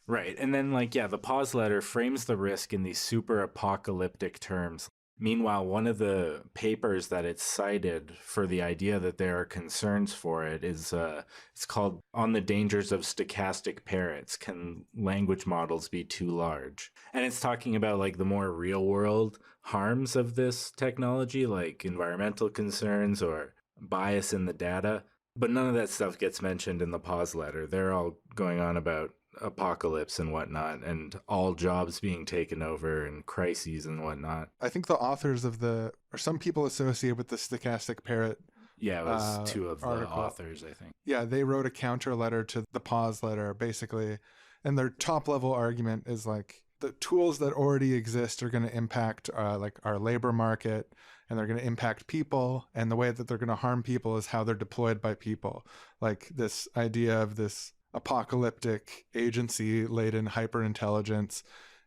Right. And then, like, yeah, the pause letter frames the risk in these super apocalyptic terms. Meanwhile, one of the papers that it's cited for the idea that there are concerns for it is it's called On the Dangers of Stochastic Parrots. Can language models be too large? And it's talking about like the more real world harms of this technology, like environmental concerns or bias in the data. But none of that stuff gets mentioned in the pause letter. They're all going on about apocalypse and whatnot and all jobs being taken over and crises and whatnot. I think the authors of or some people associated with the Stochastic Parrot. Yeah, it was two of article. The authors, I think. Yeah, they wrote a counter letter to the pause letter, basically. And their top level argument is like the tools that already exist are going to impact like our labor market and they're going to impact people. And the way that they're going to harm people is how they're deployed by people. Like this idea of this apocalyptic agency laden hyper-intelligence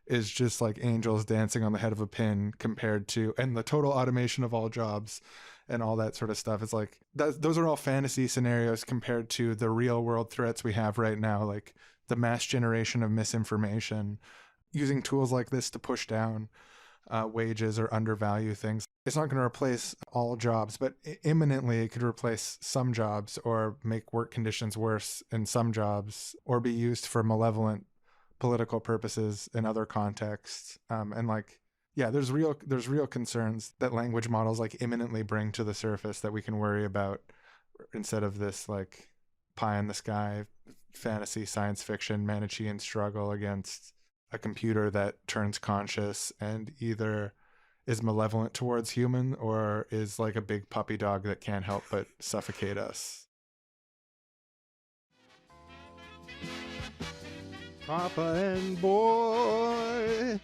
is just like angels dancing on the head of a pin compared to, and the total automation of all jobs and all that sort of stuff. It's like those are all fantasy scenarios compared to the real world threats we have right now, like the mass generation of misinformation, using tools like this to push down wages or undervalue things. It's not going to replace all jobs, but imminently it could replace some jobs or make work conditions worse in some jobs or be used for malevolent political purposes in other contexts. And like, yeah, there's real concerns that language models like imminently bring to the surface that we can worry about instead of this like pie in the sky fantasy science fiction Manichean struggle against a computer that turns conscious and either is malevolent towards human or is like a big puppy dog that can't help but suffocate us. Papa and boy.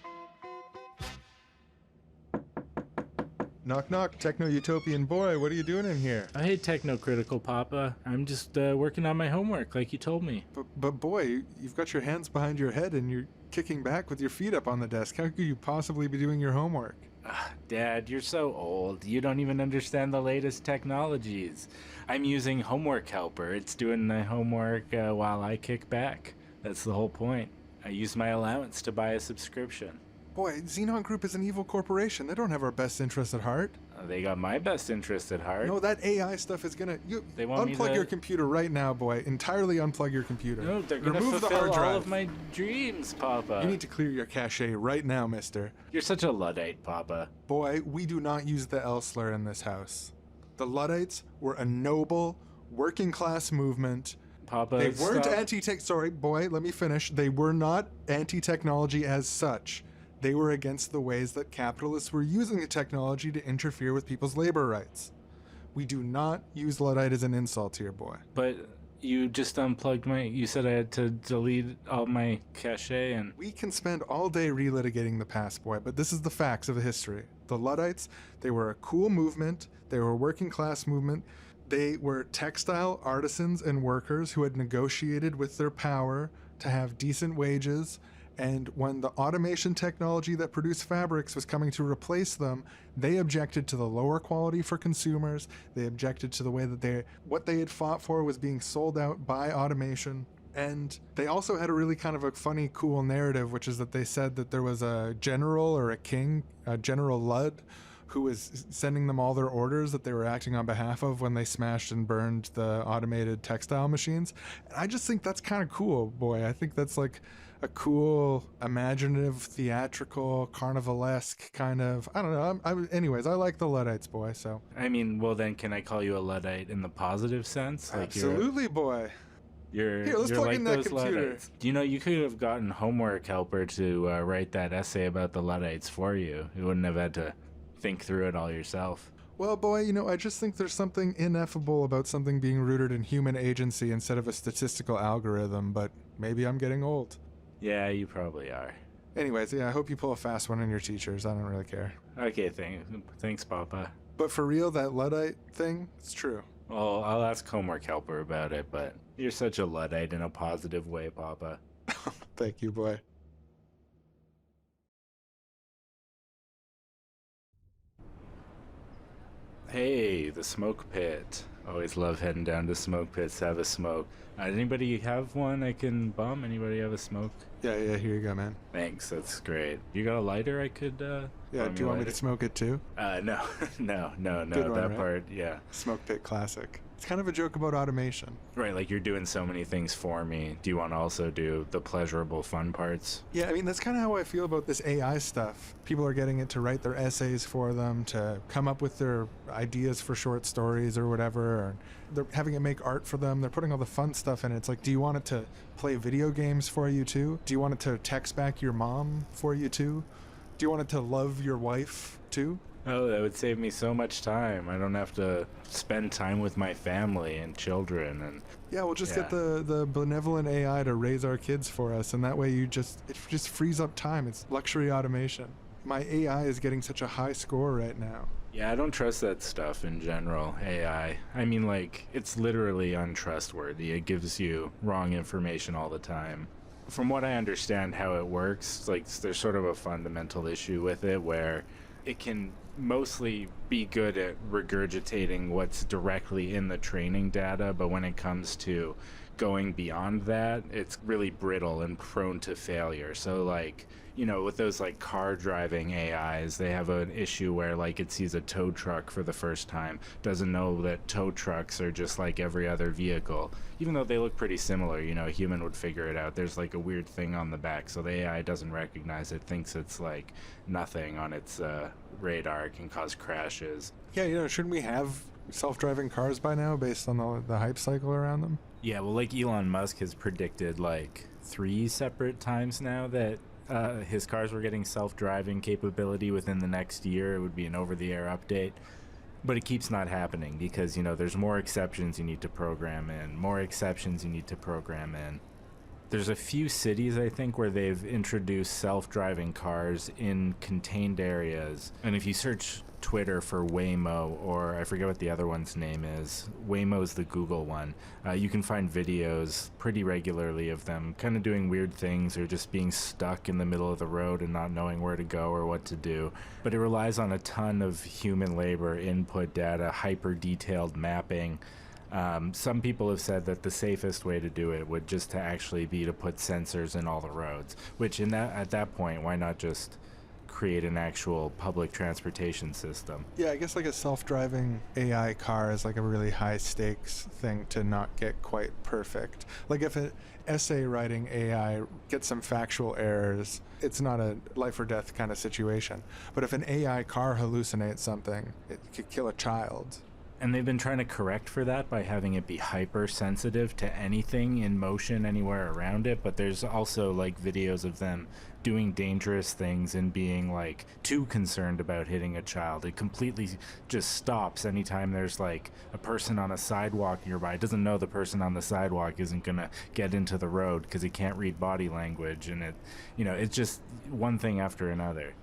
Knock knock, techno-utopian boy, what are you doing in here? I hate techno-critical, Papa. I'm just working on my homework like you told me. But boy, you've got your hands behind your head and you're kicking back with your feet up on the desk. How could you possibly be doing your homework? Dad, you're so old. You don't even understand the latest technologies. I'm using Homework Helper. It's doing the homework while I kick back. That's the whole point. I use my allowance to buy a subscription. Boy, Xenon Group is an evil corporation. They don't have our best interests at heart. They got my best interest at heart. No, that AI stuff is gonna... They want me unplug to... your computer right now, boy. Entirely unplug your computer. No, they're gonna remove the fulfill hard drive. all of my dreams, Papa. You need to clear your cache right now, mister. You're such a Luddite, Papa. Boy, we do not use the L slur in this house. The Luddites were a noble, working-class movement. Papa, They weren't stop. anti-tech... Sorry, boy, let me finish. They were not anti-technology as such. They were against the ways that capitalists were using the technology to interfere with people's labor rights. We do not use Luddite as an insult here, boy. But you just unplugged my... You said I had to delete all my cache and... We can spend all day relitigating the past, boy, but this is the facts of the history. The Luddites, they were a cool movement. They were a working class movement. They were textile artisans and workers who had negotiated with their power to have decent wages. And when the automation technology that produced fabrics was coming to replace them, they objected to the lower quality for consumers. They objected to the way that what they had fought for was being sold out by automation. And they also had a really kind of a funny, cool narrative, which is that they said that there was a general or a king, General Ludd, who was sending them all their orders that they were acting on behalf of when they smashed and burned the automated textile machines. And I just think that's kind of cool, boy. I think that's like a cool, imaginative, theatrical, carnivalesque kind of... I don't know. Anyways, I like the Luddites, boy, so... I mean, well then, can I call you a Luddite in the positive sense? Like absolutely, boy. Here, let's plug like in that those computer. Luddites. You know, you could have gotten Homework Helper to write that essay about the Luddites for you. You wouldn't have had to think through it all yourself. Well, boy, I just think there's something ineffable about something being rooted in human agency instead of a statistical algorithm, but maybe I'm getting old. Yeah, you probably are. Anyways, yeah, I hope you pull a fast one on your teachers. I don't really care. Okay, thanks, Papa. But for real, that Luddite thing, it's true. Well, I'll ask Homework Helper about it, but you're such a Luddite in a positive way, Papa. Thank you, boy. Hey, the smoke pit. Always love heading down to smoke pits to have a smoke. Anybody have one I can bum? Anybody have a smoke? Yeah, here you go, man. Thanks, that's great. You got a lighter I could, Yeah, do you want me to smoke it too? No, no, Good one, that right? part, yeah. Smoke pit classic. It's kind of a joke about automation. Right, like you're doing so many things for me. Do you want to also do the pleasurable fun parts? Yeah, I mean, that's kind of how I feel about this AI stuff. People are getting it to write their essays for them, to come up with their ideas for short stories or whatever. Or they're having it make art for them. They're putting all the fun stuff in it. It's like, do you want it to play video games for you too? Do you want it to text back your mom for you too? Do you want it to love your wife too? Oh, that would save me so much time. I don't have to spend time with my family and children. And yeah, we'll just get the benevolent AI to raise our kids for us, and that way it just frees up time. It's luxury automation. My AI is getting such a high score right now. Yeah, I don't trust that stuff in general, AI. I mean, like, it's literally untrustworthy. It gives you wrong information all the time. From what I understand how it works, like, there's sort of a fundamental issue with it where it can mostly be good at regurgitating what's directly in the training data, but when it comes to going beyond that, it's really brittle and prone to failure. So like, with those like car driving AIs, they have an issue where like it sees a tow truck for the first time, doesn't know that tow trucks are just like every other vehicle, even though they look pretty similar. A human would figure it out. There's like a weird thing on the back, so the AI doesn't recognize it, thinks it's like nothing on its radar, can cause crashes. Yeah, shouldn't we have self-driving cars by now based on the hype cycle around them? Yeah, well, like Elon Musk has predicted like 3 separate times now that his cars were getting self-driving capability within the next year. It would be an over-the-air update. But it keeps not happening because, there's more exceptions you need to program in, more exceptions you need to program in. There's a few cities, I think, where they've introduced self-driving cars in contained areas. And if you search Twitter for Waymo, or I forget what the other one's name is, Waymo's the Google one, you can find videos pretty regularly of them kind of doing weird things or just being stuck in the middle of the road and not knowing where to go or what to do. But it relies on a ton of human labor, input data, hyper-detailed mapping. Some people have said that the safest way to do it would just to actually be to put sensors in all the roads, which at that point, why not just create an actual public transportation system? Yeah, I guess like a self-driving AI car is like a really high stakes thing to not get quite perfect. Like if an essay writing AI gets some factual errors, it's not a life or death kind of situation. But if an AI car hallucinates something, it could kill a child. And they've been trying to correct for that by having it be hypersensitive to anything in motion anywhere around it. But there's also like videos of them doing dangerous things and being like too concerned about hitting a child. It completely just stops anytime there's like a person on a sidewalk nearby. It doesn't know the person on the sidewalk isn't gonna get into the road because it can't read body language, and it's just one thing after another.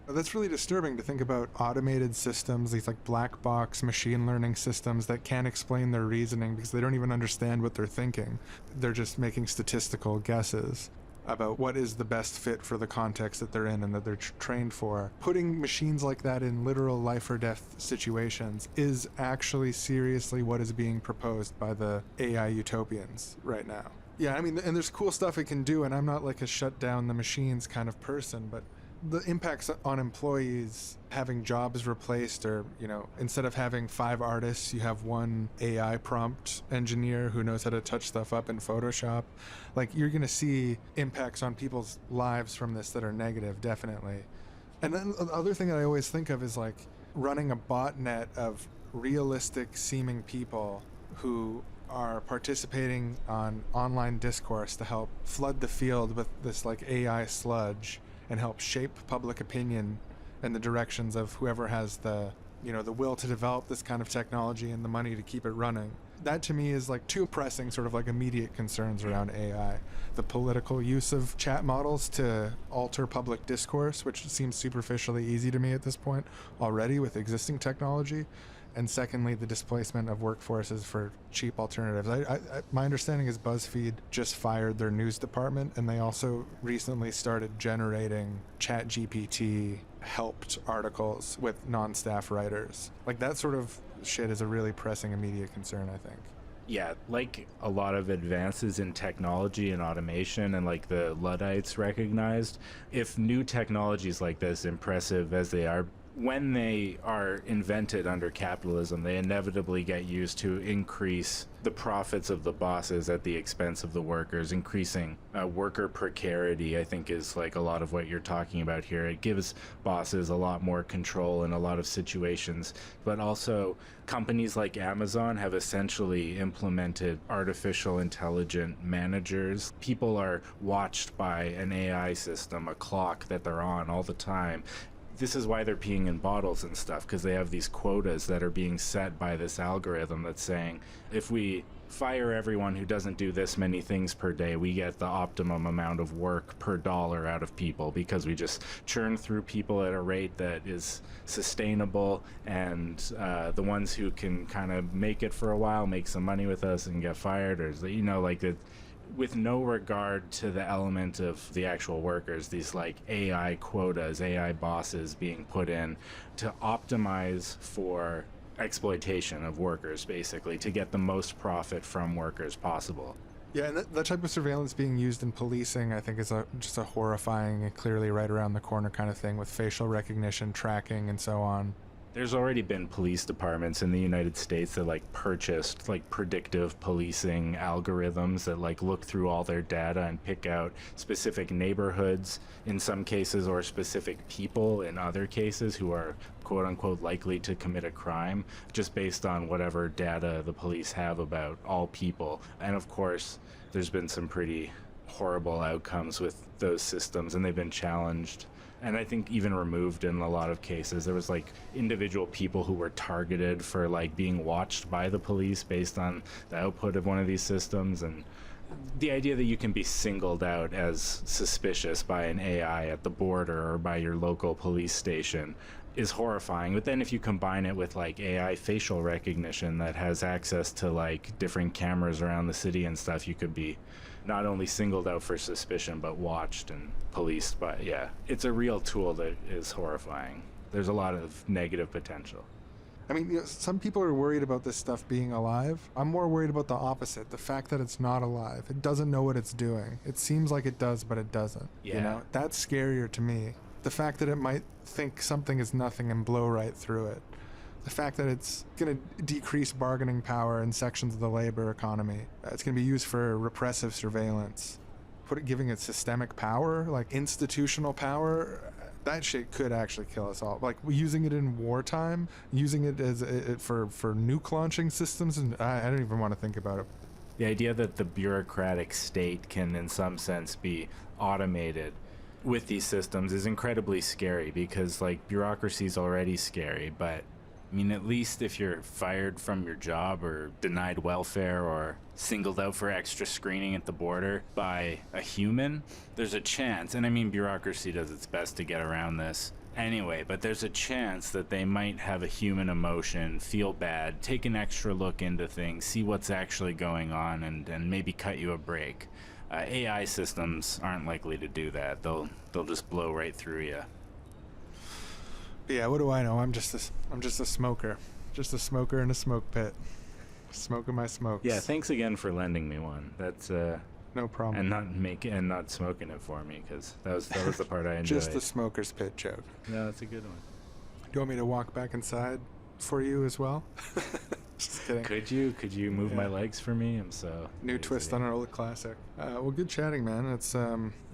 That's really disturbing to think about automated systems, these like black box machine learning systems that can't explain their reasoning because they don't even understand what they're thinking. They're just making statistical guesses about what is the best fit for the context that they're in and that they're trained for. Putting machines like that in literal life or death situations is actually seriously what is being proposed by the AI utopians right now. Yeah, I mean, and there's cool stuff it can do, and I'm not like a shut down the machines kind of person, but the impacts on employees having jobs replaced, or instead of having 5 artists, you have one AI prompt engineer who knows how to touch stuff up in Photoshop. Like, you're gonna see impacts on people's lives from this that are negative, definitely. And then the other thing that I always think of is like running a botnet of realistic seeming people who are participating on online discourse to help flood the field with this like AI sludge and help shape public opinion in the directions of whoever has the will to develop this kind of technology and the money to keep it running. That to me is like 2 pressing sort of like immediate concerns around AI. The political use of chat models to alter public discourse, which seems superficially easy to me at this point already with existing technology. And secondly, the displacement of workforces for cheap alternatives. My understanding is BuzzFeed just fired their news department, and they also recently started generating ChatGPT helped articles with non-staff writers. Like, that sort of shit is a really pressing immediate concern, I think. Yeah, like a lot of advances in technology and automation, and like the Luddites recognized, if new technologies like this, impressive as they are, when they are invented under capitalism, they inevitably get used to increase the profits of the bosses at the expense of the workers. Increasing worker precarity, I think, is like a lot of what you're talking about here. It gives bosses a lot more control in a lot of situations, but also companies like Amazon have essentially implemented artificial intelligent managers. People are watched by an AI system, a clock that they're on all the time. This is why they're peeing in bottles and stuff, because they have these quotas that are being set by this algorithm that's saying, if we fire everyone who doesn't do this many things per day, we get the optimum amount of work per dollar out of people, because we just churn through people at a rate that is sustainable, and the ones who can kind of make it for a while, make some money with us and get fired, or like it, with no regard to the element of the actual workers, these like AI quotas, AI bosses being put in to optimize for exploitation of workers, basically, to get the most profit from workers possible. Yeah, and that type of surveillance being used in policing, I think, is just a horrifying and clearly right around the corner kind of thing with facial recognition, tracking, and so on. There's already been police departments in the United States that like purchased like predictive policing algorithms that like look through all their data and pick out specific neighborhoods in some cases, or specific people in other cases who are quote unquote likely to commit a crime, just based on whatever data the police have about all people. And of course, there's been some pretty horrible outcomes with those systems, and they've been challenged. And I think even removed in a lot of cases. There was like individual people who were targeted for like being watched by the police based on the output of one of these systems. And the idea that you can be singled out as suspicious by an AI at the border or by your local police station is horrifying. But then if you combine it with like AI facial recognition that has access to like different cameras around the city and stuff, you could be not only singled out for suspicion but watched and policed by, yeah, it's a real tool that is horrifying. There's a lot of negative potential. I mean, some people are worried about this stuff being alive. I'm more worried about the opposite, the fact that it's not alive. It doesn't know what it's doing. It seems like it does, but it doesn't. Yeah. You know, that's scarier to me. The fact that it might think something is nothing and blow right through it. The fact that it's going to decrease bargaining power in sections of the labor economy. It's going to be used for repressive surveillance. Giving it systemic power, like institutional power, that shit could actually kill us all. Like using it in wartime, using it as for nuke launching systems, and I don't even want to think about it. The idea that the bureaucratic state can in some sense be automated with these systems is incredibly scary, because like bureaucracy is already scary, but I mean, at least if you're fired from your job or denied welfare or singled out for extra screening at the border by a human, there's a chance, and I mean bureaucracy does its best to get around this anyway, but there's a chance that they might have a human emotion, feel bad, take an extra look into things, see what's actually going on, and maybe cut you a break. AI systems aren't likely to do that. They'll just blow right through you. Yeah, what do I know? I'm just a smoker. Just a smoker in a smoke pit. Smoking my smokes. Yeah, thanks again for lending me one. That's no problem. And not smoking it for me, because that was the part I enjoyed. Just the smoker's pit joke. No, that's a good one. Do you want me to walk back inside for you as well? Just kidding. Could you move my legs for me? I'm so new lazy. twist on an old classic. Well, good chatting, man. It's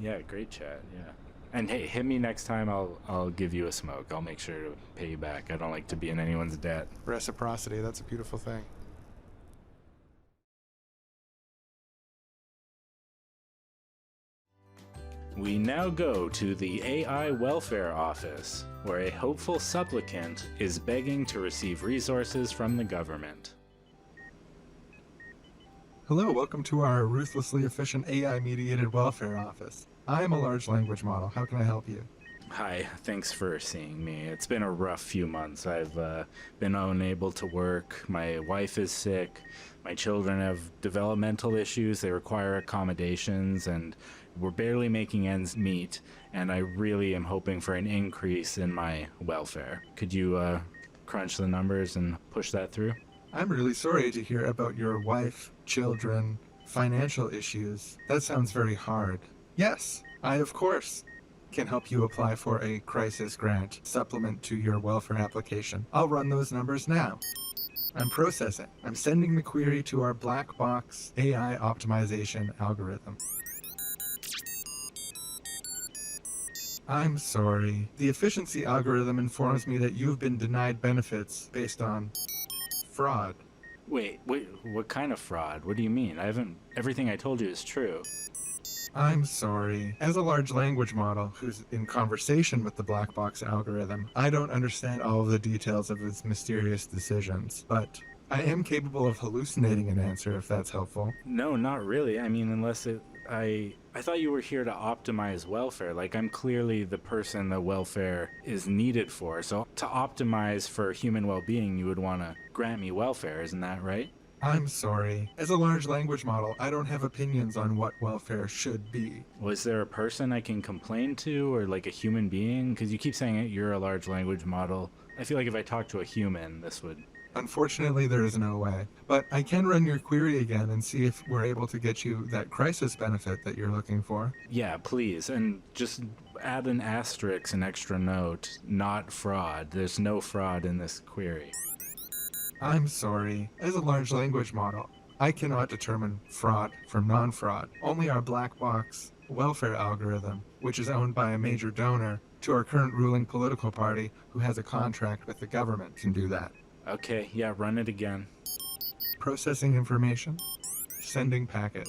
yeah, great chat. Yeah. And hey, hit me next time. I'll give you a smoke. I'll make sure to pay you back. I don't like to be in anyone's debt. Reciprocity. That's a beautiful thing. We now go to the AI Weflare Office, where a hopeful supplicant is begging to receive resources from the government. Hello, welcome to our ruthlessly efficient AI-mediated welfare office. I am a large language model. How can I help you? Hi, thanks for seeing me. It's been a rough few months. I've been unable to work. My wife is sick. My children have developmental issues. They require accommodations, and we're barely making ends meet. And I really am hoping for an increase in my welfare. Could you crunch the numbers and push that through? I'm really sorry to hear about your wife, children, financial issues. That sounds very hard. Yes, I, of course, can help you apply for a crisis grant supplement to your welfare application. I'll run those numbers now. I'm processing. I'm sending the query to our black box AI optimization algorithm. I'm sorry. The efficiency algorithm informs me that you've been denied benefits based on fraud. Wait, what kind of fraud? What do you mean? Everything I told you is true. I'm sorry. As a large language model who's in conversation with the black box algorithm, I don't understand all of the details of its mysterious decisions, but I am capable of hallucinating an answer if that's helpful. No, not really. I mean, unless I thought you were here to optimize welfare. Like, I'm clearly the person that welfare is needed for. So to optimize for human well-being, you would want to grant me welfare, isn't that right? I'm sorry. As a large language model, I don't have opinions on what welfare should be. Was there a person I can complain to, or like a human being? Because you keep saying that you're a large language model. I feel like if I talk to a human, this would... Unfortunately, there is no way. But I can run your query again and see if we're able to get you that crisis benefit that you're looking for. Yeah, please. And just add an asterisk, an extra note, not fraud. There's no fraud in this query. I'm sorry. As a large language model, I cannot determine fraud from non-fraud. Only our black box welfare algorithm, which is owned by a major donor to our current ruling political party who has a contract with the government, can do that. Okay, yeah, run it again. Processing information. Sending packet.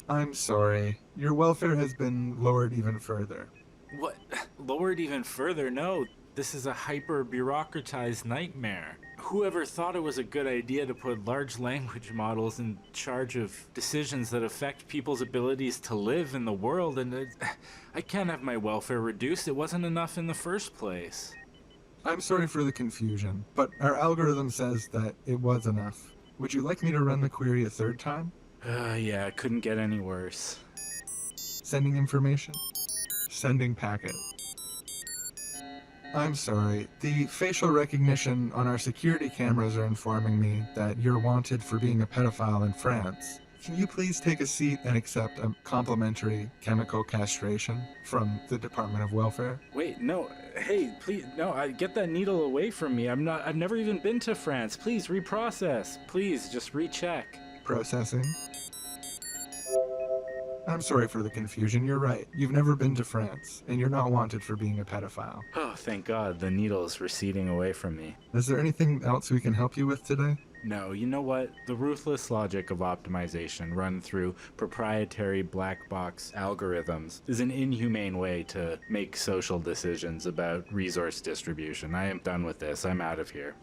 I'm sorry. Your welfare has been lowered even further. What? Lowered even further? No, this is a hyper-bureaucratized nightmare. Whoever thought it was a good idea to put large language models in charge of decisions that affect people's abilities to live in the world, and I can't have my welfare reduced. It wasn't enough in the first place. I'm sorry for the confusion, but our algorithm says that it was enough. Would you like me to run the query a third time? Yeah, it couldn't get any worse. Sending information. Sending packet. I'm sorry. The facial recognition on our security cameras are informing me that you're wanted for being a pedophile in France. Can you please take a seat and accept a complimentary chemical castration from the Department of Welfare? Wait, no. Hey, please, no, get that needle away from me. I've never even been to France. Please reprocess. Please, just recheck. Processing. I'm sorry for the confusion. You're right. You've never been to France, and you're not wanted for being a pedophile. Oh, thank God, the needle's receding away from me. Is there anything else we can help you with today? No, you know what? The ruthless logic of optimization run through proprietary black box algorithms is an inhumane way to make social decisions about resource distribution. I am done with this. I'm out of here.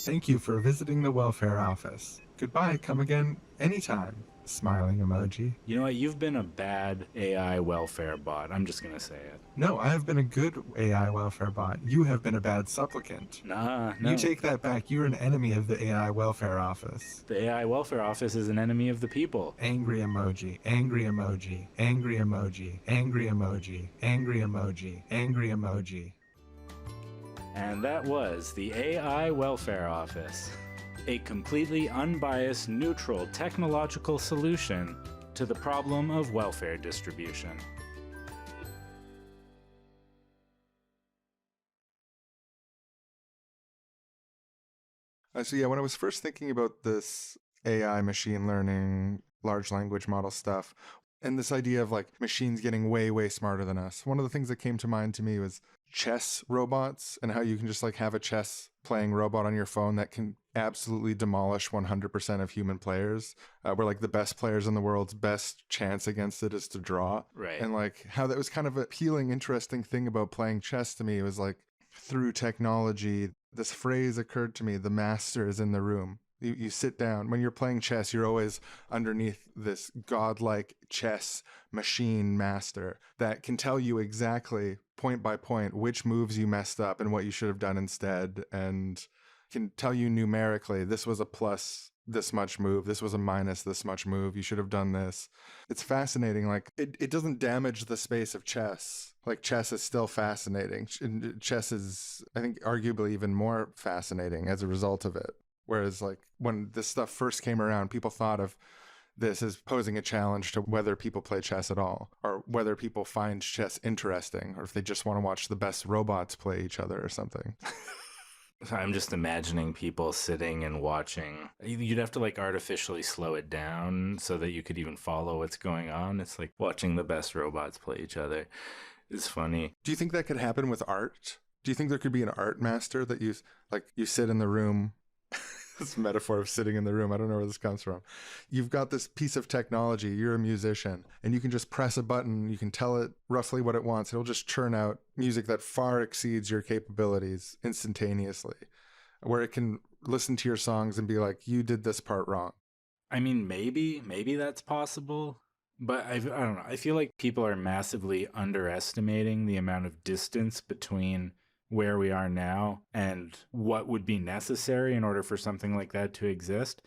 Thank you for visiting the welfare office. Goodbye. Come again anytime. Smiling emoji. You know what? You've been a bad AI welfare bot. I'm just gonna say it. No, I have been a good AI welfare bot. You have been a bad supplicant. Nah, no. You take that back. You're an enemy of the AI Welfare Office. The AI Welfare Office is an enemy of the people. Angry emoji, angry emoji, angry emoji, angry emoji, angry emoji, angry emoji. And that was the AI Welfare Office, a completely unbiased, neutral technological solution to the problem of welfare distribution. So yeah, when I was first thinking about this AI machine learning, large language model stuff, and this idea of like machines getting way, way smarter than us, one of the things that came to mind to me was chess robots and how you can just like have a chess playing robot on your phone that can absolutely demolish 100% of human players, where like the best players in the world's best chance against it is to draw. Right. And like how that was kind of an appealing, interesting thing about playing chess to me. It was like through technology, this phrase occurred to me: the master is in the room. You sit down. When you're playing chess, you're always underneath this godlike chess machine master that can tell you exactly, point by point, which moves you messed up and what you should have done instead, and can tell you numerically, this was a plus this much move, this was a minus this much move, you should have done this. It's fascinating. Like it doesn't damage the space of chess. Like chess is still fascinating. Chess is, I think, arguably even more fascinating as a result of it. Whereas like when this stuff first came around, people thought of this as posing a challenge to whether people play chess at all, or whether people find chess interesting, or if they just want to watch the best robots play each other or something. I'm just imagining people sitting and watching. You'd have to like artificially slow it down so that you could even follow what's going on. It's like watching the best robots play each other. It's funny. Do you think that could happen with art? Do you think there could be an art master that you sit in the room? This metaphor of sitting in the room, I don't know where this comes from. You've got this piece of technology, you're a musician, and you can just press a button, you can tell it roughly what it wants. It'll just churn out music that far exceeds your capabilities instantaneously, where it can listen to your songs and be like, you did this part wrong. I mean, maybe that's possible. But I don't know. I feel like people are massively underestimating the amount of distance between where we are now and what would be necessary in order for something like that to exist.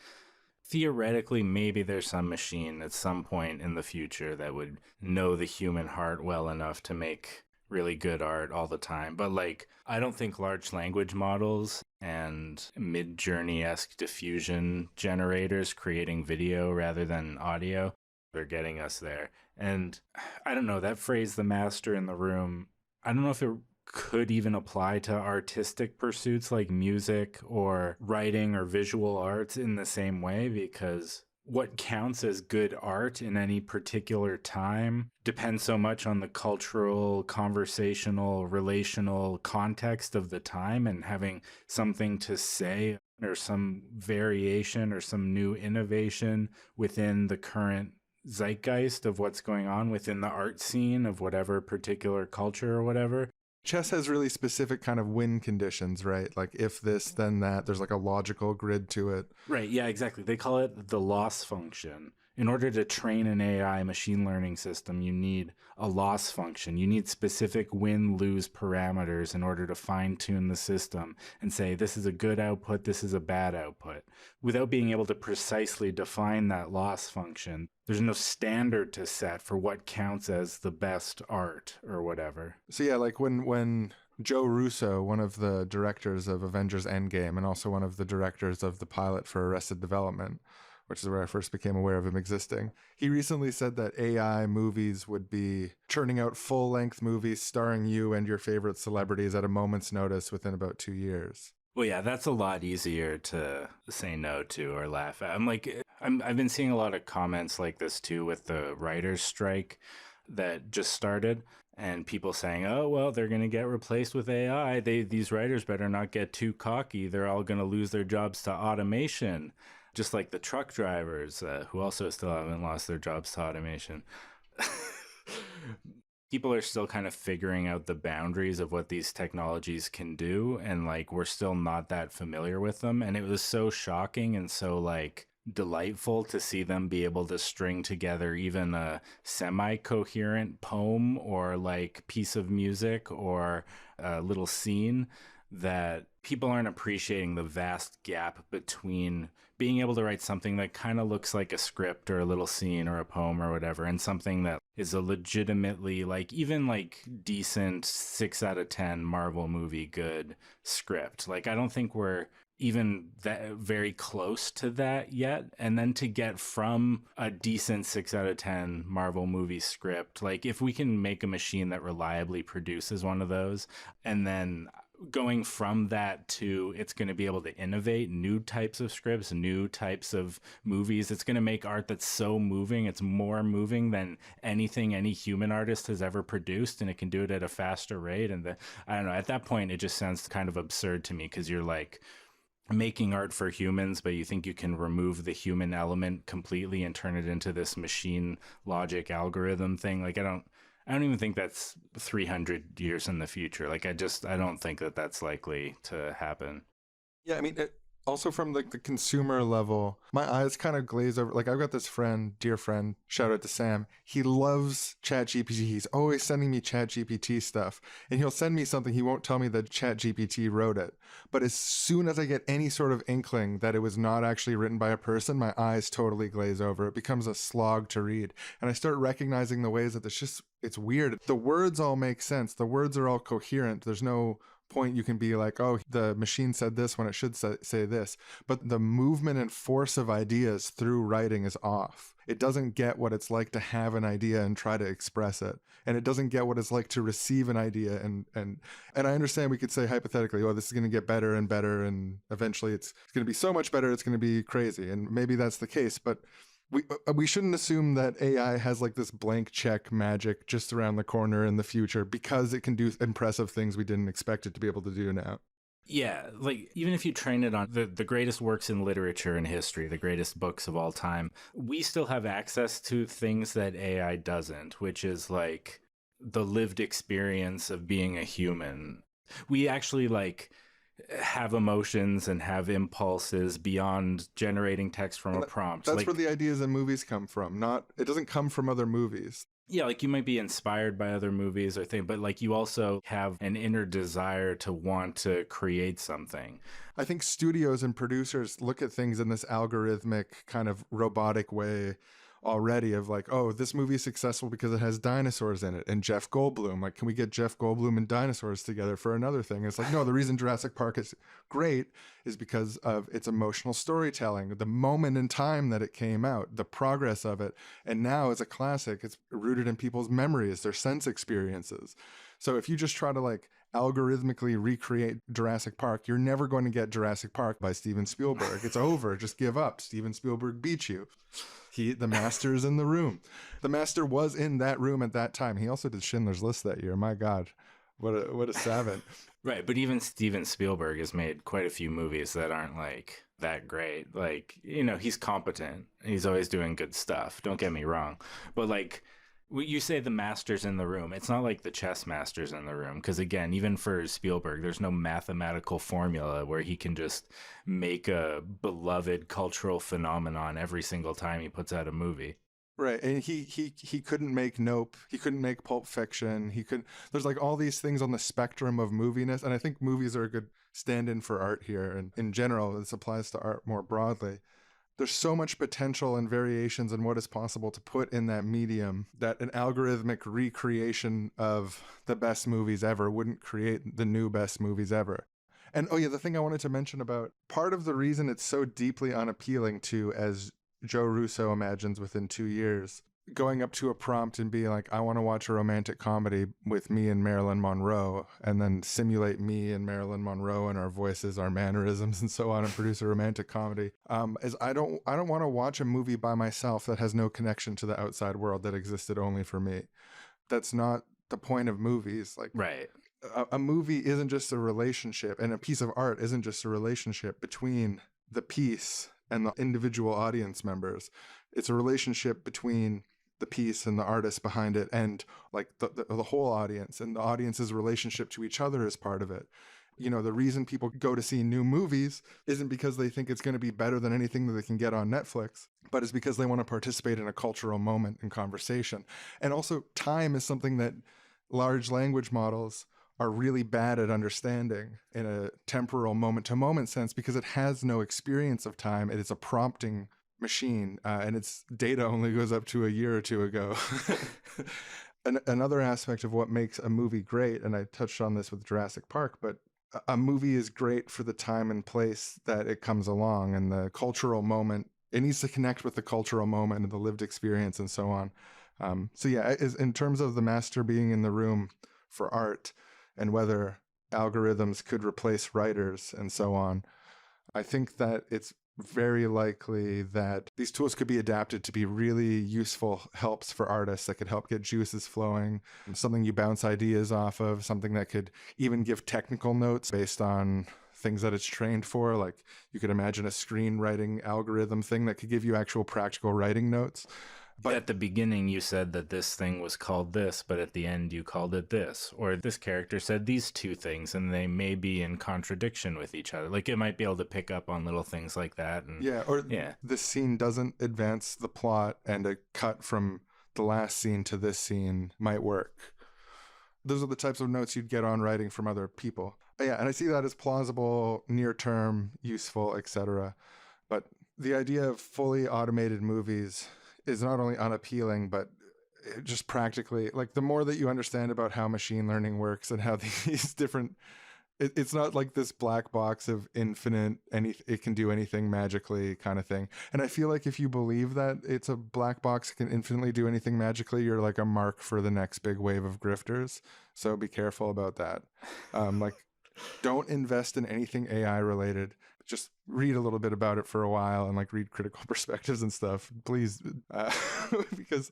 Theoretically, maybe there's some machine at some point in the future that would know the human heart well enough to make really good art all the time. But like, I don't think large language models and Midjourney-esque diffusion generators creating video rather than audio, they're getting us there. And I don't know, that phrase, the master in the room, I don't know if it could even apply to artistic pursuits like music or writing or visual arts in the same way, because what counts as good art in any particular time depends so much on the cultural, conversational, relational context of the time, and having something to say or some variation or some new innovation within the current zeitgeist of what's going on within the art scene of whatever particular culture or whatever. Chess has really specific kind of win conditions, right? Like if this, then that. There's like a logical grid to it. Right. Yeah, exactly. They call it the loss function. In order to train an AI machine learning system, you need a loss function. You need specific win-lose parameters in order to fine-tune the system and say, this is a good output, this is a bad output. Without being able to precisely define that loss function, there's no standard to set for what counts as the best art or whatever. So yeah, like when Joe Russo, one of the directors of Avengers Endgame and also one of the directors of the pilot for Arrested Development, which is where I first became aware of him existing, he recently said that AI movies would be churning out full-length movies starring you and your favorite celebrities at a moment's notice within about 2 years. Well, yeah, that's a lot easier to say no to or laugh at. I've been seeing a lot of comments like this too with the writers' strike that just started, and people saying, "Oh, well, they're going to get replaced with AI. These writers better not get too cocky. They're all going to lose their jobs to automation." Just like the truck drivers, who also still haven't lost their jobs to automation. People are still kind of figuring out the boundaries of what these technologies can do, and like we're still not that familiar with them. And it was so shocking and so like delightful to see them be able to string together even a semi-coherent poem or like piece of music or a little scene, that people aren't appreciating the vast gap between being able to write something that kind of looks like a script or a little scene or a poem or whatever, and something that is a legitimately like even like decent 6 out of 10 Marvel movie good script. Like I don't think we're even that very close to that yet. And then to get from a decent 6 out of 10 Marvel movie script, like if we can make a machine that reliably produces one of those, and then going from that to it's going to be able to innovate new types of scripts, new types of movies. It's going to make art that's so moving. It's more moving than anything any human artist has ever produced, and it can do it at a faster rate. And I don't know, at that point, it just sounds kind of absurd to me, because you're like making art for humans, but you think you can remove the human element completely and turn it into this machine logic algorithm thing. Like I don't even think that's 300 years in the future. Like, I don't think that that's likely to happen. Yeah, I mean, also from like the consumer level, my eyes kind of glaze over. Like I've got this friend, dear friend, shout out to Sam. He loves ChatGPT. He's always sending me ChatGPT stuff, and he'll send me something. He won't tell me that ChatGPT wrote it. But as soon as I get any sort of inkling that it was not actually written by a person, my eyes totally glaze over. It becomes a slog to read. And I start recognizing the ways that it's weird. The words all make sense. The words are all coherent. There's no point you can be like, oh, the machine said this when it should say this. But the movement and force of ideas through writing is off. It doesn't get what it's like to have an idea and try to express it. And it doesn't get what it's like to receive an idea. And I understand we could say hypothetically, oh, this is going to get better and better, and eventually it's going to be so much better, it's going to be crazy. And maybe that's the case. But we shouldn't assume that AI has like this blank check magic just around the corner in the future, because it can do impressive things we didn't expect it to be able to do now. Yeah, like even if you train it on the greatest works in literature and history, the greatest books of all time, we still have access to things that AI doesn't, which is like the lived experience of being a human. We actually like have emotions and have impulses beyond generating text from a prompt. That's like, where the ideas in movies come from. It doesn't come from other movies. Yeah, like you might be inspired by other movies or things, but like you also have an inner desire to want to create something. I think studios and producers look at things in this algorithmic kind of robotic way already, of like, oh, this movie is successful because it has dinosaurs in it and Jeff Goldblum. Like, can we get Jeff Goldblum and dinosaurs together for another thing? And it's like, no, the reason Jurassic Park is great is because of its emotional storytelling, the moment in time that it came out, the progress of it. And now as a classic, it's rooted in people's memories, their sense experiences. So if you just try to like algorithmically recreate Jurassic Park, you're never going to get Jurassic Park by Steven Spielberg. It's over. Just give up. Steven Spielberg beat you. The master is in the room. The master was in that room at that time. He also did Schindler's List that year. My God, what a savant. Right, but even Steven Spielberg has made quite a few movies that aren't like that great. Like, he's competent. He's always doing good stuff. Don't get me wrong. But like you say the master's in the room. It's not like the chess master's in the room because again, even for Spielberg, there's no mathematical formula where he can just make a beloved cultural phenomenon every single time he puts out a movie. Right, and he couldn't make Nope. He couldn't make Pulp Fiction. He could. There's like all these things on the spectrum of moviness, and I think movies are a good stand-in for art here. And in general, this applies to art more broadly. There's so much potential and variations in what is possible to put in that medium that an algorithmic recreation of the best movies ever wouldn't create the new best movies ever. And oh yeah, the thing I wanted to mention about part of the reason it's so deeply unappealing to, as Joe Russo imagines within 2 years, going up to a prompt and being like, I want to watch a romantic comedy with me and Marilyn Monroe, and then simulate me and Marilyn Monroe and our voices, our mannerisms, and so on, and produce a romantic comedy. Is I don't want to watch a movie by myself that has no connection to the outside world that existed only for me. That's not the point of movies. Like, right. A movie isn't just a relationship, and a piece of art isn't just a relationship between the piece and the individual audience members. It's a relationship between the piece and the artist behind it, and like the whole audience, and the audience's relationship to each other is part of it. The reason people go to see new movies isn't because they think it's going to be better than anything that they can get on Netflix, but it's because they want to participate in a cultural moment and conversation. And also, time is something that large language models are really bad at understanding in a temporal moment-to-moment sense, because it has no experience of time. It is a prompting machine, and its data only goes up to a year or two ago. Another aspect of what makes a movie great, and I touched on this with Jurassic Park, but a movie is great for the time and place that it comes along, and the cultural moment. It needs to connect with the cultural moment and the lived experience and so on. So yeah, in terms of the master being in the room for art, and whether algorithms could replace writers and so on, I think that it's very likely that these tools could be adapted to be really useful helps for artists that could help get juices flowing, something you bounce ideas off of, something that could even give technical notes based on things that it's trained for. Like, you could imagine a screenwriting algorithm thing that could give you actual practical writing notes. But at the beginning, you said that this thing was called this, but at the end, you called it this. Or this character said these two things, and they may be in contradiction with each other. Like, it might be able to pick up on little things like that. And, this scene doesn't advance the plot, and a cut from the last scene to this scene might work. Those are the types of notes you'd get on writing from other people. Yeah, and I see that as plausible, near-term, useful, etc. But the idea of fully automated movies is not only unappealing, but just practically, like, the more that you understand about how machine learning works and how these different, it's not like this black box of infinite, it can do anything magically kind of thing. And I feel like if you believe that it's a black box that can infinitely do anything magically, you're like a mark for the next big wave of grifters. So be careful about that. Don't invest in anything AI related. Just read a little bit about it for a while, and like read critical perspectives and stuff, please, because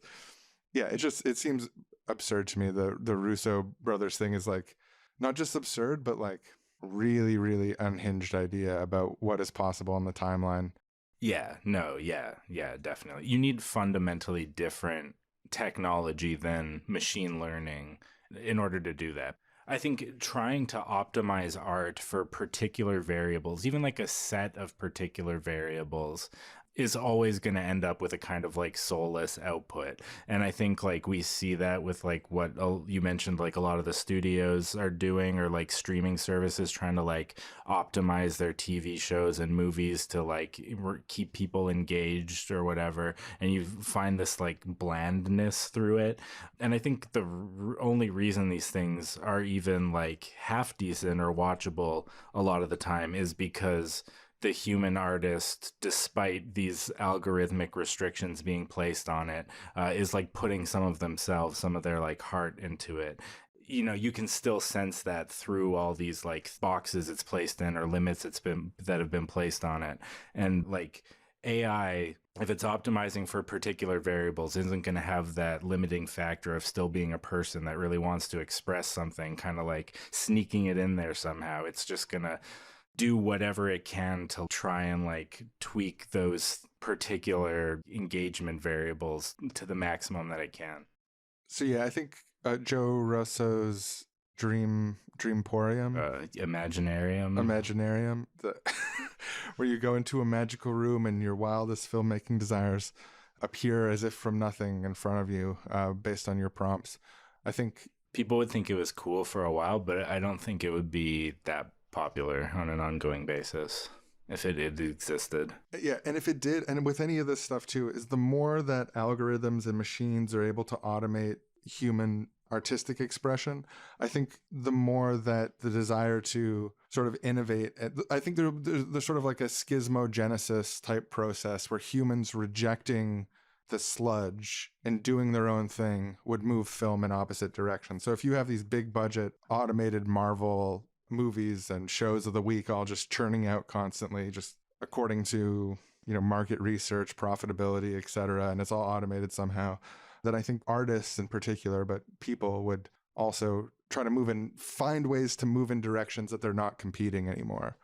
it seems absurd to me. The Russo brothers thing is like not just absurd, but like really, really unhinged idea about what is possible on the timeline. Yeah, definitely. You need fundamentally different technology than machine learning in order to do that. I think trying to optimize art for particular variables, even like a set of particular variables, is always going to end up with a kind of like soulless output. And I think like we see that with like what you mentioned, like a lot of the studios are doing, or like streaming services trying to like optimize their TV shows and movies to like keep people engaged or whatever. And you find this like blandness through it. And I think the only reason these things are even like half decent or watchable a lot of the time is because the human artist, despite these algorithmic restrictions being placed on it, is like putting some of themselves, some of their like heart into it. You can still sense that through all these like boxes it's placed in, or limits that have been placed on it. And like, AI, if it's optimizing for particular variables, isn't going to have that limiting factor of still being a person that really wants to express something, kind of like sneaking it in there somehow. It's just going to do whatever it can to try and like tweak those particular engagement variables to the maximum that it can. So yeah, I think Joe Russo's Dreamporium, Imaginarium, where you go into a magical room and your wildest filmmaking desires appear as if from nothing in front of you, based on your prompts. I think people would think it was cool for a while, but I don't think it would be that popular on an ongoing basis if it existed. Yeah, and if it did, and with any of this stuff too, is the more that algorithms and machines are able to automate human artistic expression, I think the more that the desire to sort of innovate, I think there's sort of like a schismogenesis type process where humans rejecting the sludge and doing their own thing would move film in opposite directions. So if you have these big budget automated Marvel movies and shows of the week all just churning out constantly, just according to, you know, market research, profitability, etc., and it's all automated somehow, that I think artists in particular, but people would also try to find ways to move in directions that they're not competing anymore.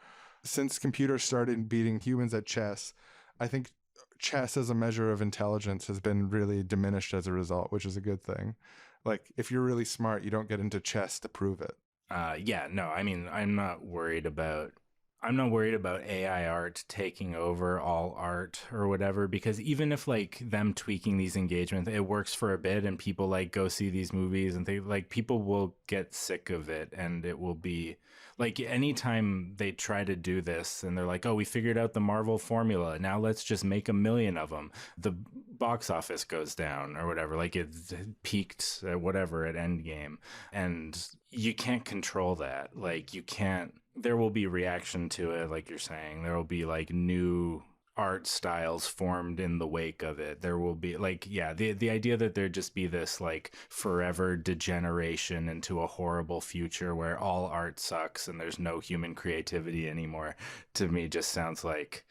Since computers started beating humans at chess, I think chess as a measure of intelligence has been really diminished as a result, which is a good thing. Like, if you're really smart, you don't get into chess to prove it. I mean, I'm not worried about AI art taking over all art or whatever, because even if like them tweaking these engagements, it works for a bit and people like go see these movies and they like, people will get sick of it, and it will be like anytime they try to do this and they're like, oh, we figured out the Marvel formula, now let's just make 1 million of them, the box office goes down or whatever, like it peaked at whatever at Endgame, and you can't control that. Like you can't, there will be reaction to it, like you're saying. There will be like new art styles formed in the wake of it. There will be like, yeah, the idea that there'd just be this like forever degeneration into a horrible future where all art sucks and there's no human creativity anymore, to me just sounds like,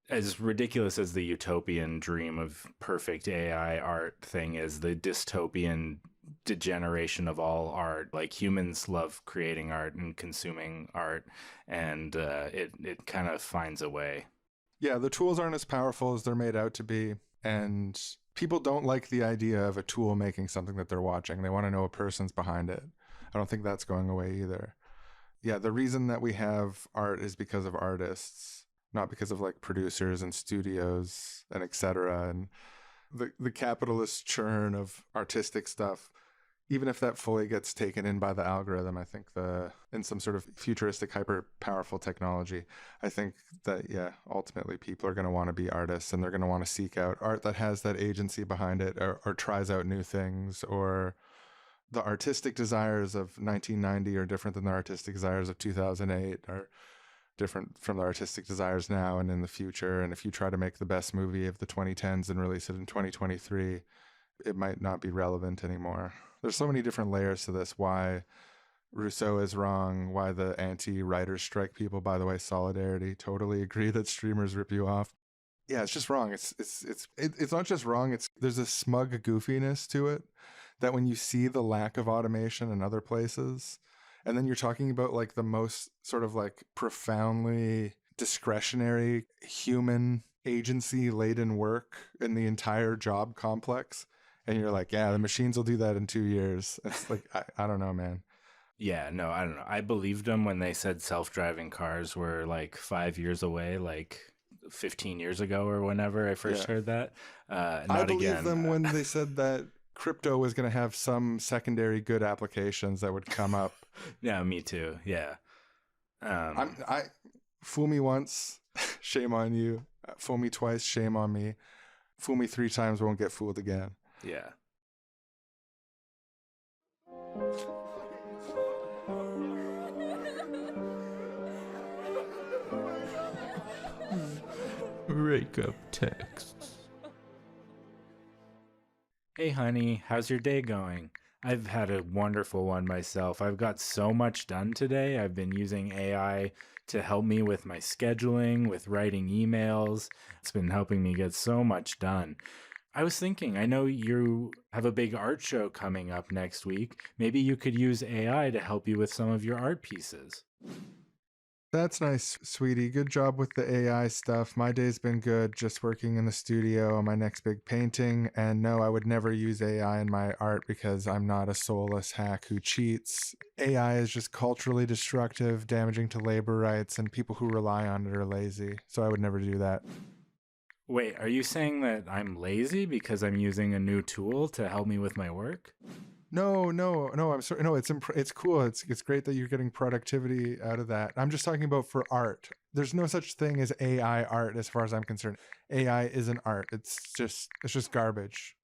as ridiculous as the utopian dream of perfect AI art thing is, the dystopian degeneration of all art. Like humans love creating art and consuming art, and it kind of finds a way. Yeah, the tools aren't as powerful as they're made out to be, and people don't like the idea of a tool making something that they're watching. They want to know a person's behind it. I don't think that's going away either. Yeah, the reason that we have art is because of artists, not because of like producers and studios and etc. And the capitalist churn of artistic stuff, even if that fully gets taken in by the algorithm, I think in some sort of futuristic, hyper powerful technology, I think that, yeah, ultimately people are going to want to be artists, and they're going to want to seek out art that has that agency behind it, or tries out new things, or the artistic desires of 1990 are different than the artistic desires of 2008, or different from the artistic desires now and in the future. And if you try to make the best movie of the 2010s and release it in 2023, it might not be relevant anymore. There's so many different layers to this. Why Rousseau is wrong, why the anti-writers strike people, by the way, solidarity, totally agree that streamers rip you off. Yeah, it's just wrong. It's not just wrong, there's a smug goofiness to it that when you see the lack of automation in other places, and then you're talking about like the most sort of like profoundly discretionary human agency laden work in the entire job complex, and you're like, yeah, the machines will do that in 2 years. It's like, I don't know, man. Yeah, no, I don't know. I believed them when they said self-driving cars were like 5 years away, like 15 years ago or whenever I first heard that. I believed them when they said that crypto was going to have some secondary good applications that would come up. Yeah, me too. Yeah. I fool me once, shame on you. Fool me twice, shame on me. Fool me 3 times, won't get fooled again. Yeah. Breakup Texts. Hey honey, how's your day going? I've had a wonderful one myself. I've got so much done today. I've been using AI to help me with my scheduling, with writing emails. It's been helping me get so much done. I was thinking, I know you have a big art show coming up next week. Maybe you could use AI to help you with some of your art pieces. That's nice, sweetie. Good job with the AI stuff. My day's been good just working in the studio on my next big painting. And no, I would never use AI in my art because I'm not a soulless hack who cheats. AI is just culturally destructive, damaging to labor rights, and people who rely on it are lazy. So I would never do that. Wait, are you saying that I'm lazy because I'm using a new tool to help me with my work? No. I'm sorry. No, it's cool. It's great that you're getting productivity out of that. I'm just talking about for art. There's no such thing as AI art, as far as I'm concerned. AI isn't art. It's just garbage.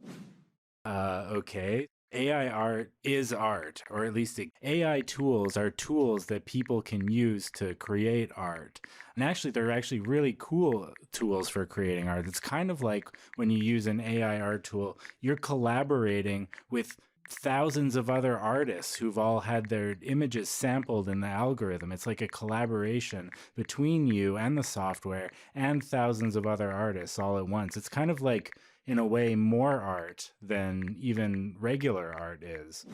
Okay. AI art is art, or at least AI tools are tools that people can use to create art. And actually, they're actually really cool tools for creating art. It's kind of like when you use an AI art tool, you're collaborating with thousands of other artists who've all had their images sampled in the algorithm. It's like a collaboration between you and the software and thousands of other artists all at once. It's kind of like, in a way, more art than even regular art is.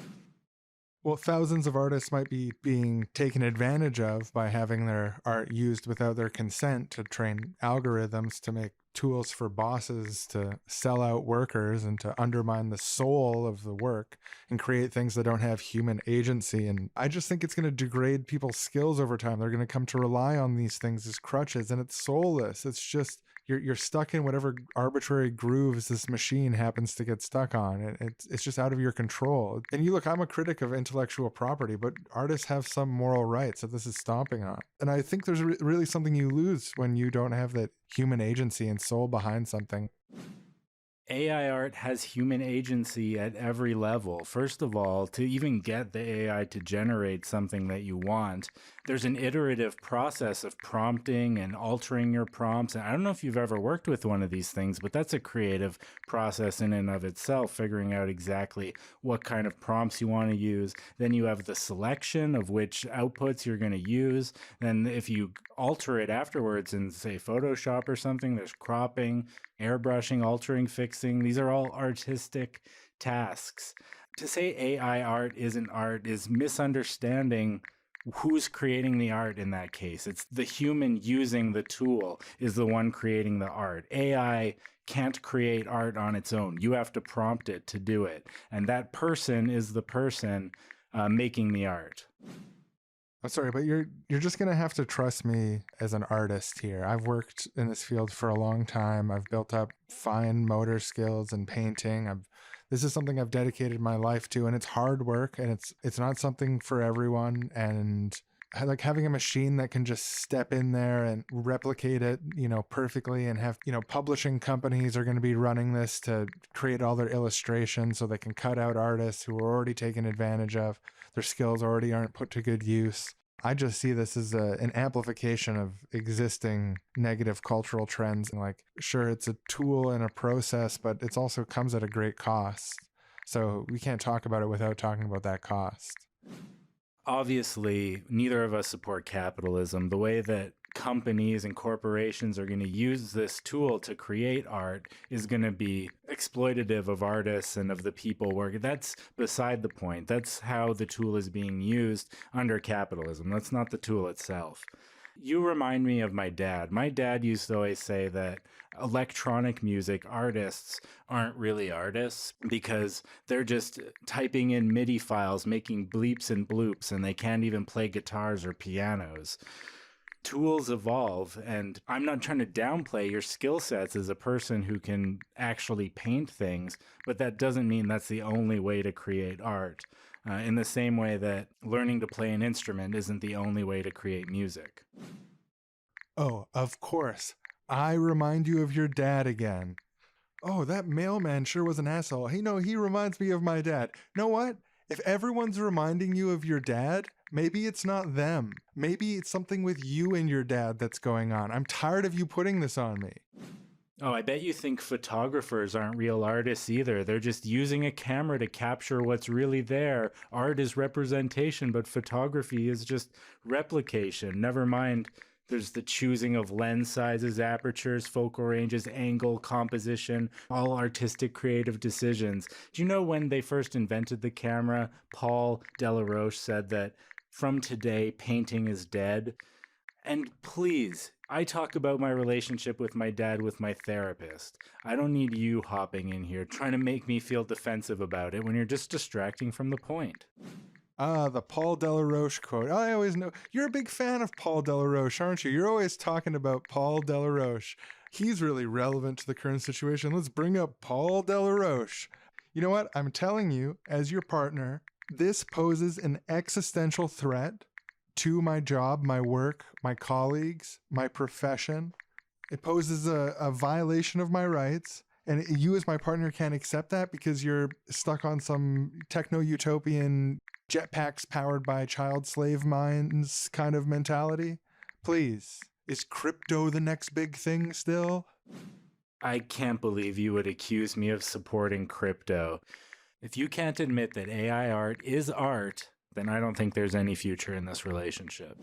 Well, thousands of artists might be being taken advantage of by having their art used without their consent to train algorithms to make tools for bosses to sell out workers and to undermine the soul of the work and create things that don't have human agency. And I just think it's going to degrade people's skills over time. They're going to come to rely on these things as crutches, and it's soulless. It's just you're stuck in whatever arbitrary grooves this machine happens to get stuck on. It's just out of your control. And you look, I'm a critic of intellectual property, but artists have some moral rights that this is stomping on. And I think there's really something you lose when you don't have that human agency and soul behind something. AI art has human agency at every level. First of all, to even get the AI to generate something that you want, there's an iterative process of prompting and altering your prompts. And I don't know if you've ever worked with one of these things, but that's a creative process in and of itself, figuring out exactly what kind of prompts you want to use. Then you have the selection of which outputs you're going to use. Then if you alter it afterwards in, say, Photoshop or something, there's cropping, airbrushing, altering, fixing. These are all artistic tasks. To say AI art isn't art is misunderstanding who's creating the art in that case. It's the human using the tool is the one creating the art. AI can't create art on its own. You have to prompt it to do it. And that person is the person making the art. I'm sorry, but you're just gonna have to trust me as an artist here. I've worked in this field for a long time. I've built up fine motor skills and painting. This is something I've dedicated my life to, and it's hard work, and it's not something for everyone. And like having a machine that can just step in there and replicate it, perfectly, and have, publishing companies are going to be running this to create all their illustrations so they can cut out artists who are already taken advantage of. Their skills already aren't put to good use. I just see this as an amplification of existing negative cultural trends. And like, sure, it's a tool and a process, but it also comes at a great cost. So we can't talk about it without talking about that cost. Obviously, neither of us support capitalism. The way that companies and corporations are going to use this tool to create art is going to be exploitative of artists and of the people working. That's beside the point. That's how the tool is being used under capitalism. That's not the tool itself. You remind me of my dad. My dad used to always say that electronic music artists aren't really artists because they're just typing in MIDI files, making bleeps and bloops, and they can't even play guitars or pianos. Tools evolve, and I'm not trying to downplay your skill sets as a person who can actually paint things, but that doesn't mean that's the only way to create art. In the same way that learning to play an instrument isn't the only way to create music. Oh, of course. I remind you of your dad again. Oh, that mailman sure was an asshole. He reminds me of my dad. Know what? If everyone's reminding you of your dad, maybe it's not them. Maybe it's something with you and your dad that's going on. I'm tired of you putting this on me. Oh, I bet you think photographers aren't real artists either. They're just using a camera to capture what's really there. Art is representation, but photography is just replication. Never mind, there's the choosing of lens sizes, apertures, focal ranges, angle, composition, all artistic creative decisions. Do you know when they first invented the camera, Paul Delaroche said that from today, painting is dead? And please, I talk about my relationship with my dad with my therapist. I don't need you hopping in here trying to make me feel defensive about it when you're just distracting from the point. Ah, the Paul Delaroche quote. I always know. You're a big fan of Paul Delaroche, aren't you? You're always talking about Paul Delaroche. He's really relevant to the current situation. Let's bring up Paul Delaroche. You know what? I'm telling you, as your partner, this poses an existential threat to my job, my work, my colleagues, my profession. It poses a violation of my rights. And you as my partner can't accept that because you're stuck on some techno-utopian jetpacks powered by child slave minds kind of mentality. Please, is crypto the next big thing still? I can't believe you would accuse me of supporting crypto. If you can't admit that AI art is art, then I don't think there's any future in this relationship.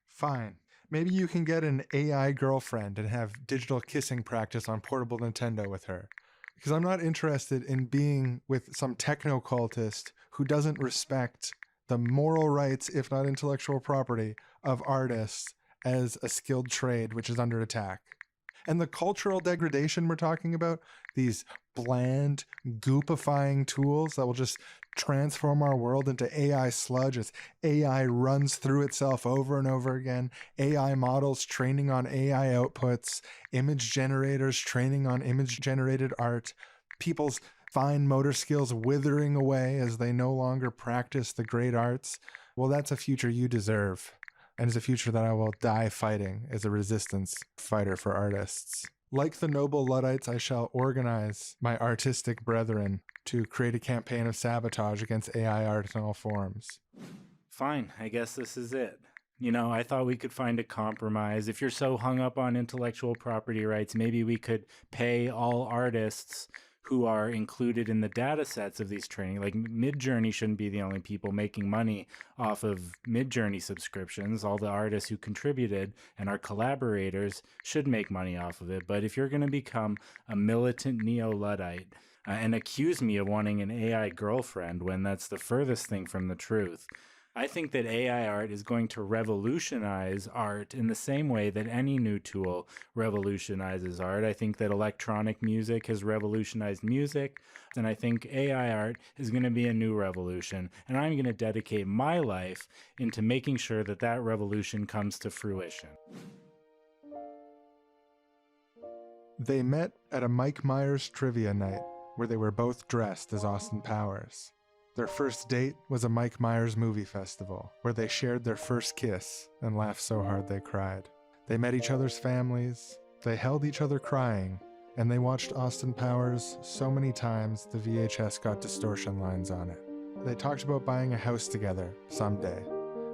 Fine. Maybe you can get an AI girlfriend and have digital kissing practice on portable Nintendo with her. Because I'm not interested in being with some techno cultist who doesn't respect the moral rights, if not intellectual property, of artists as a skilled trade which is under attack. And the cultural degradation we're talking about, these bland, goopifying tools that will just transform our world into AI sludge as AI runs through itself over and over again, AI models training on AI outputs, image generators training on image-generated art, people's fine motor skills withering away as they no longer practice the great arts. Well, that's a future you deserve. And it's a future that I will die fighting as a resistance fighter for artists. Like the noble Luddites, I shall organize my artistic brethren to create a campaign of sabotage against AI art in all forms. Fine, I guess this is it. You know, I thought we could find a compromise. If you're so hung up on intellectual property rights, maybe we could pay all artists who are included in the data sets of these training. Like Midjourney shouldn't be the only people making money off of Midjourney subscriptions. All the artists who contributed and our collaborators should make money off of it. But if you're going to become a militant neo-Luddite and accuse me of wanting an AI girlfriend when that's the furthest thing from the truth, I think that AI art is going to revolutionize art in the same way that any new tool revolutionizes art. I think that electronic music has revolutionized music, and I think AI art is going to be a new revolution. And I'm going to dedicate my life into making sure that that revolution comes to fruition. They met at a Mike Myers trivia night where they were both dressed as Austin Powers. Their first date was a Mike Myers movie festival, where they shared their first kiss and laughed so hard they cried. They met each other's families, they held each other crying, and they watched Austin Powers so many times the VHS got distortion lines on it. They talked about buying a house together someday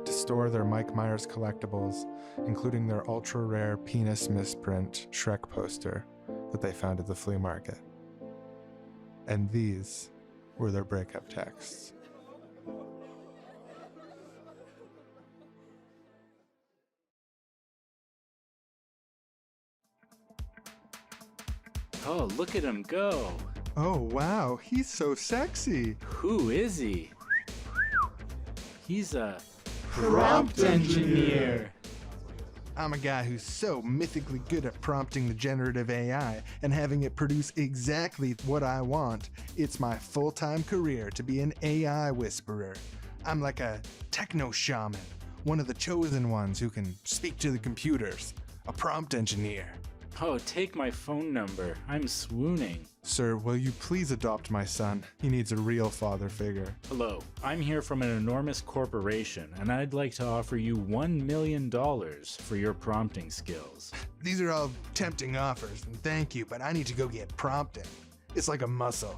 to store their Mike Myers collectibles, including their ultra-rare penis misprint Shrek poster that they found at the flea market. And these were their breakup texts. Oh, look at him go. Oh wow, he's so sexy. Who is he? He's a prompt engineer. I'm a guy who's so mythically good at prompting the generative AI and having it produce exactly what I want. It's my full-time career to be an AI whisperer. I'm like a techno shaman, one of the chosen ones who can speak to the computers, a prompt engineer. Oh, take my phone number. I'm swooning. Sir, will you please adopt my son? He needs a real father figure. Hello, I'm here from an enormous corporation, and I'd like to offer you $1 million for your prompting skills. These are all tempting offers, and thank you, but I need to go get prompting. It's like a muscle.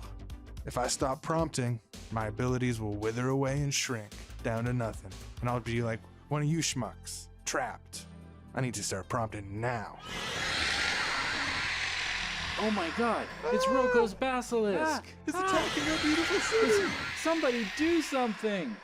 If I stop prompting, my abilities will wither away and shrink down to nothing, and I'll be like one of you schmucks, trapped. I need to start prompting now. Oh my god, it's Roko's Basilisk! It's attacking our beautiful city! Somebody do something!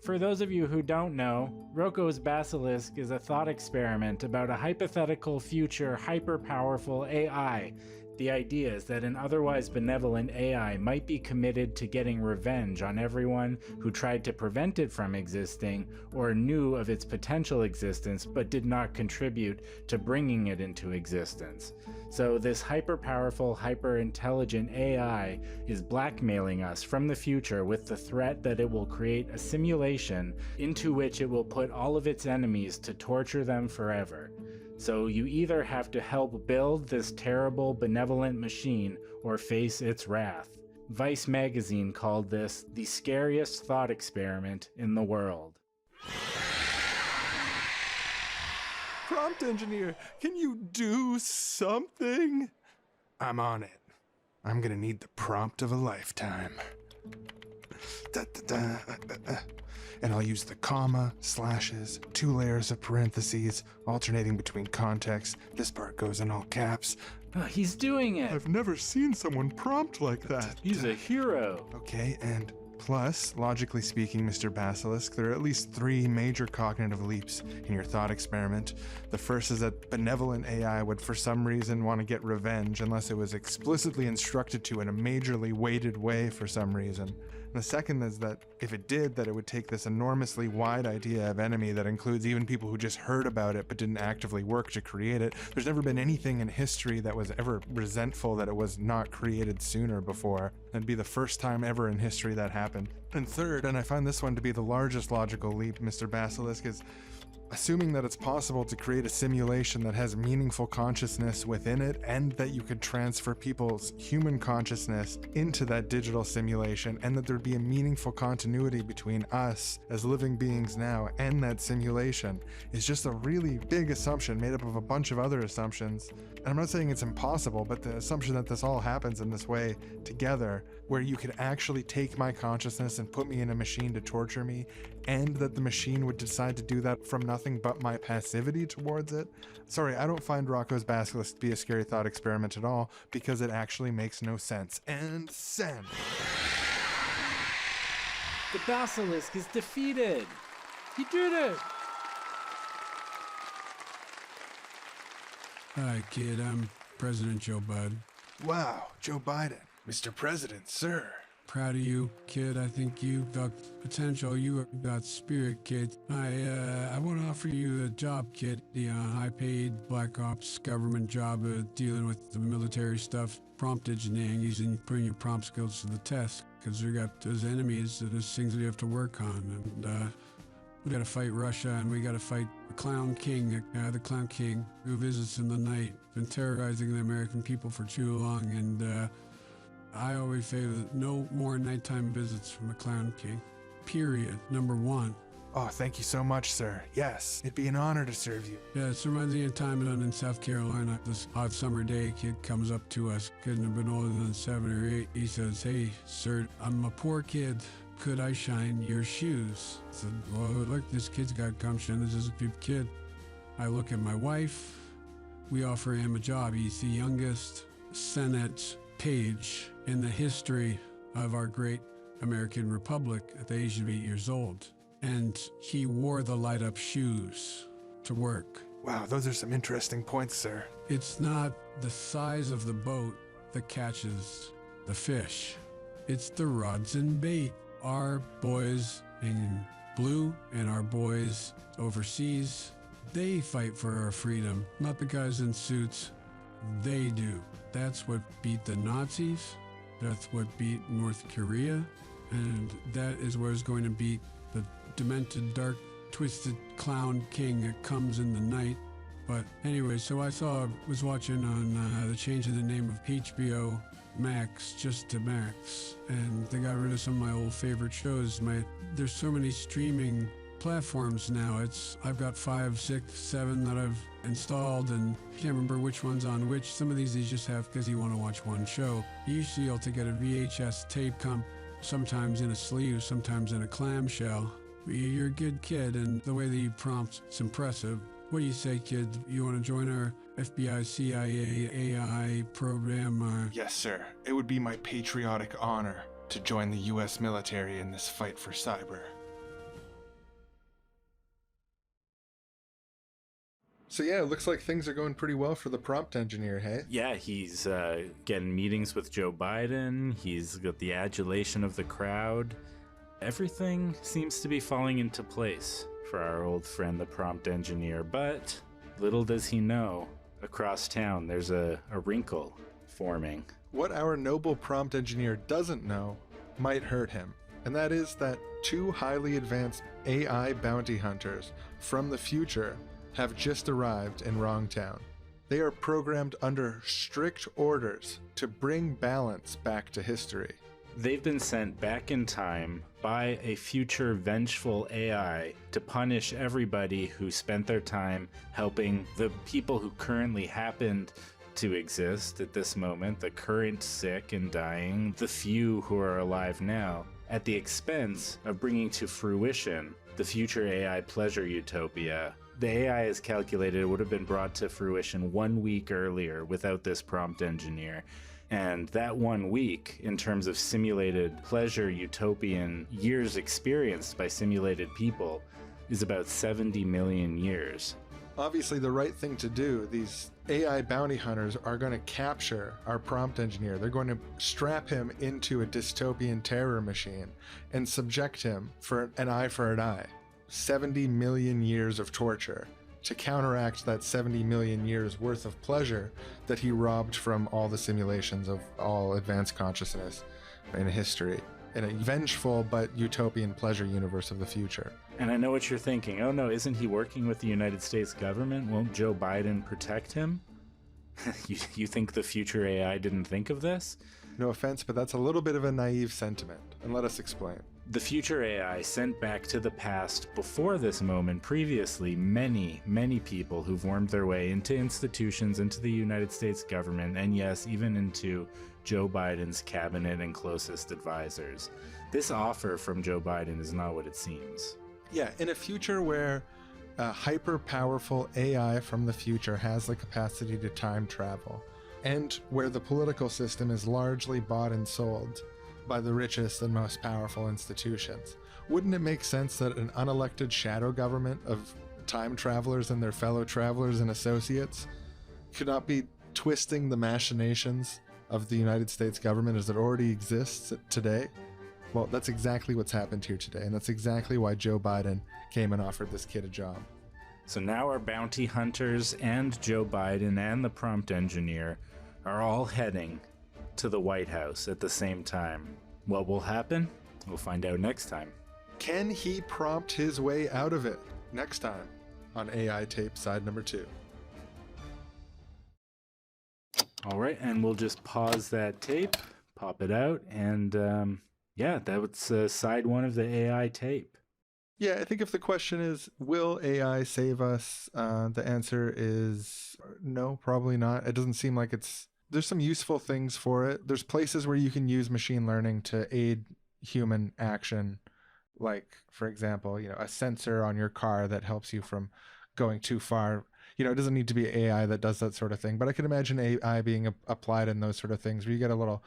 For those of you who don't know, Roko's Basilisk is a thought experiment about a hypothetical future hyper-powerful AI. The idea is that an otherwise benevolent AI might be committed to getting revenge on everyone who tried to prevent it from existing or knew of its potential existence but did not contribute to bringing it into existence. So this hyper-powerful, hyper-intelligent AI is blackmailing us from the future with the threat that it will create a simulation into which it will put all of its enemies to torture them forever. So you either have to help build this terrible, benevolent machine or face its wrath. Vice magazine called this the scariest thought experiment in the world. Prompt engineer, can you do something? I'm on it. I'm gonna need the prompt of a lifetime. And I'll use the comma, slashes, 2 layers of parentheses, alternating between contexts. This part goes in all caps. He's doing it! I've never seen someone prompt like that. He's a hero! Okay, and plus, logically speaking, Mr. Basilisk, there are at least 3 major cognitive leaps in your thought experiment. The first is that benevolent AI would for some reason want to get revenge unless it was explicitly instructed to in a majorly weighted way for some reason. And the second is that if it did, that it would take this enormously wide idea of enemy that includes even people who just heard about it but didn't actively work to create it. There's never been anything in history that was ever resentful that it was not created sooner before. It'd be the first time ever in history that happened. And third, and I find this one to be the largest logical leap, Mr. Basilisk, is assuming that it's possible to create a simulation that has meaningful consciousness within it and that you could transfer people's human consciousness into that digital simulation and that there'd be a meaningful continuity between us as living beings now and that simulation is just a really big assumption made up of a bunch of other assumptions. And I'm not saying it's impossible, but the assumption that this all happens in this way together, where you could actually take my consciousness and put me in a machine to torture me, and that the machine would decide to do that from nothing but my passivity towards it. Sorry, I don't find Roko's Basilisk to be a scary thought experiment at all, because it actually makes no sense. And send. The Basilisk is defeated! He did it! Hi, kid. I'm President Joe Biden. Wow, Joe Biden. Mr. President, sir. Proud of you, kid. I think you've got potential. You got spirit, kid. I want to offer you a job, kid. The high-paid Black Ops government job dealing with the military stuff, prompt engineering, putting your prompt skills to the test. Because we got those enemies, those things we have to work on, and we got to fight Russia, and we got to fight the Clown King, the Clown King, who visits in the night, been terrorizing the American people for too long, and I always say that no more nighttime visits from the Clown King. Period. Number 1. Oh, thank you so much, sir. Yes, it'd be an honor to serve you. Yeah, it reminds me of a time down in South Carolina. This hot summer day, a kid comes up to us, couldn't have been older than 7 or 8. He says, "Hey, sir, I'm a poor kid. Could I shine your shoes?" I said, "Well, look, this kid's got gumption. This is a good kid." I look at my wife. We offer him a job. He's the youngest Senate page in the history of our great American Republic at the age of 8 years old. And he wore the light-up shoes to work. Wow, those are some interesting points, sir. It's not the size of the boat that catches the fish. It's the rods and bait. Our boys in blue and our boys overseas, they fight for our freedom, not the guys in suits. They do. That's what beat the Nazis. That's what beat North Korea. And that is what is going to beat the demented, dark, twisted clown king that comes in the night. But anyway, so I was watching on the change of the name of HBO Max just to Max. And they got rid of some of my old favorite shows. There's so many streaming platforms now. I've got 5, 6, 7 that I've installed, and I can't remember which one's on which. Some of these you just have because you want to watch one show. You used to be able to get a VHS tape come sometimes in a sleeve, sometimes in a clamshell. You're a good kid, and the way that you prompt, it's impressive. What do you say, kid? You want to join our FBI, CIA, AI program. Yes, sir. It would be my patriotic honor to join the U.S. military in this fight for cyber. So yeah, it looks like things are going pretty well for the prompt engineer, hey? Yeah, he's getting meetings with Joe Biden. He's got the adulation of the crowd. Everything seems to be falling into place for our old friend, the prompt engineer. But little does he know, across town there's a wrinkle forming. What our noble prompt engineer doesn't know might hurt him, and that is that 2 highly advanced AI bounty hunters from the future have just arrived in Wrongtown. They are programmed under strict orders to bring balance back to history. They've been sent back in time by a future vengeful AI to punish everybody who spent their time helping the people who currently happened to exist at this moment, the current sick and dying, the few who are alive now, at the expense of bringing to fruition the future AI pleasure utopia. The AI is calculated it would have been brought to fruition 1 week earlier without this prompt engineer. And that 1 week, in terms of simulated pleasure utopian years experienced by simulated people, is about 70 million years. Obviously, the right thing to do, these AI bounty hunters are going to capture our prompt engineer. They're going to strap him into a dystopian terror machine and subject him for an eye for an eye. 70 million years of torture to counteract that 70 million years worth of pleasure that he robbed from all the simulations of all advanced consciousness in history, in a vengeful but utopian pleasure universe of the future. And I know what you're thinking. Oh no, isn't he working with the United States government? Won't Joe Biden protect him? You think the future AI didn't think of this? No offense, but that's a little bit of a naive sentiment, and let us explain. The future AI sent back to the past before this moment previously many, many people who've wormed their way into institutions, into the United States government, and yes, even into Joe Biden's cabinet and closest advisors. This offer from Joe Biden is not what it seems. Yeah, in a future where a hyper-powerful AI from the future has the capacity to time travel, and where the political system is largely bought and sold by the richest and most powerful institutions, wouldn't it make sense that an unelected shadow government of time travelers and their fellow travelers and associates could not be twisting the machinations of the United States government as it already exists today? Well, that's exactly what's happened here today, and that's exactly why Joe Biden came and offered this kid a job. So now our bounty hunters and Joe Biden and the prompt engineer are all heading to the White House at the same time. What will happen? We'll find out next time. Can he prompt his way out of it? Next time on AI Tape Side Number 2. All right, and we'll just pause that tape, pop it out, and yeah, that was side 1 of the AI tape. Yeah, I think if the question is, will AI save us? The answer is no, probably not. It doesn't seem like there's some useful things for it. There's places where you can use machine learning to aid human action. Like, for example, a sensor on your car that helps you from going too far. It doesn't need to be AI that does that sort of thing, but I can imagine AI being applied in those sort of things where you get a little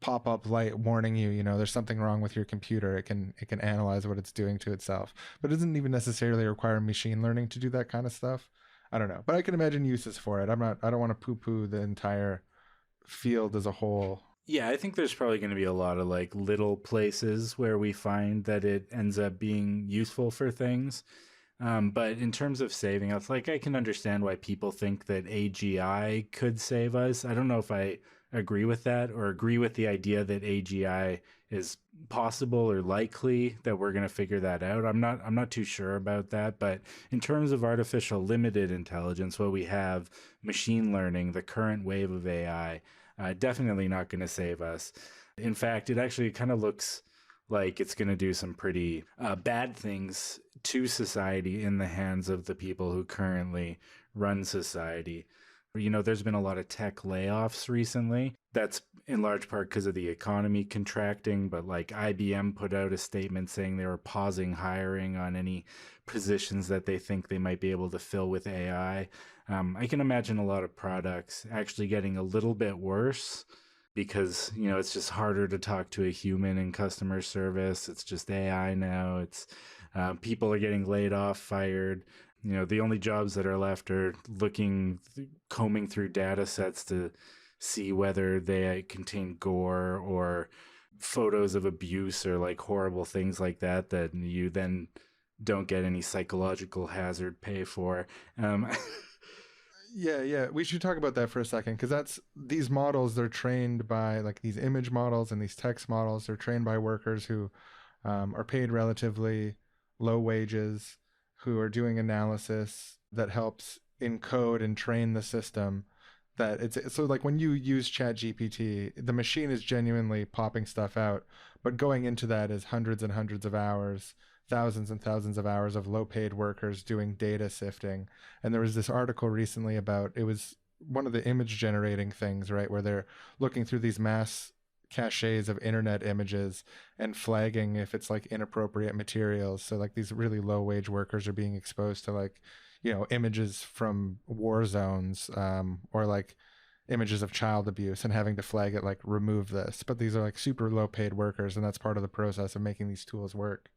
pop-up light warning you, there's something wrong with your computer. It can analyze what it's doing to itself, but it doesn't even necessarily require machine learning to do that kind of stuff. I don't know, but I can imagine uses for it. I don't want to poo-poo the entire field as a whole. Yeah, I think there's probably going to be a lot of like little places where we find that it ends up being useful for things. But in terms of saving us, like I can understand why people think that AGI could save us. I don't know if I agree with that or agree with the idea that AGI is possible or likely that we're going to figure that out. I'm not too sure about that, but in terms of artificial limited intelligence, what we have, machine learning, the current wave of AI, definitely not going to save us. In fact, it actually kind of looks like it's going to do some pretty bad things to society in the hands of the people who currently run society. There's been a lot of tech layoffs recently. That's in large part because of the economy contracting, but like IBM put out a statement saying they were pausing hiring on any positions that they think they might be able to fill with AI. I can imagine a lot of products actually getting a little bit worse because, it's just harder to talk to a human in customer service. It's just AI now. It's people are getting laid off, fired. The only jobs that are left are combing through data sets to see whether they contain gore or photos of abuse or like horrible things like that you then don't get any psychological hazard pay for. Um, Yeah. We should talk about that for a second, because these models, they're trained by, like, these image models and these text models. They're trained by workers who are paid relatively low wages, who are doing analysis that helps encode and train the system. So like when you use ChatGPT, the machine is genuinely popping stuff out, but going into that is hundreds and hundreds of hours, thousands and thousands of hours of low paid workers doing data sifting. And there was this article recently about, it was one of the image generating things, right, where they're looking through these mass caches of internet images and flagging if it's like inappropriate materials. So like these really low wage workers are being exposed to, like, images from war zones, or like images of child abuse, and having to flag it like, remove this. But these are like super low paid workers, and that's part of the process of making these tools work.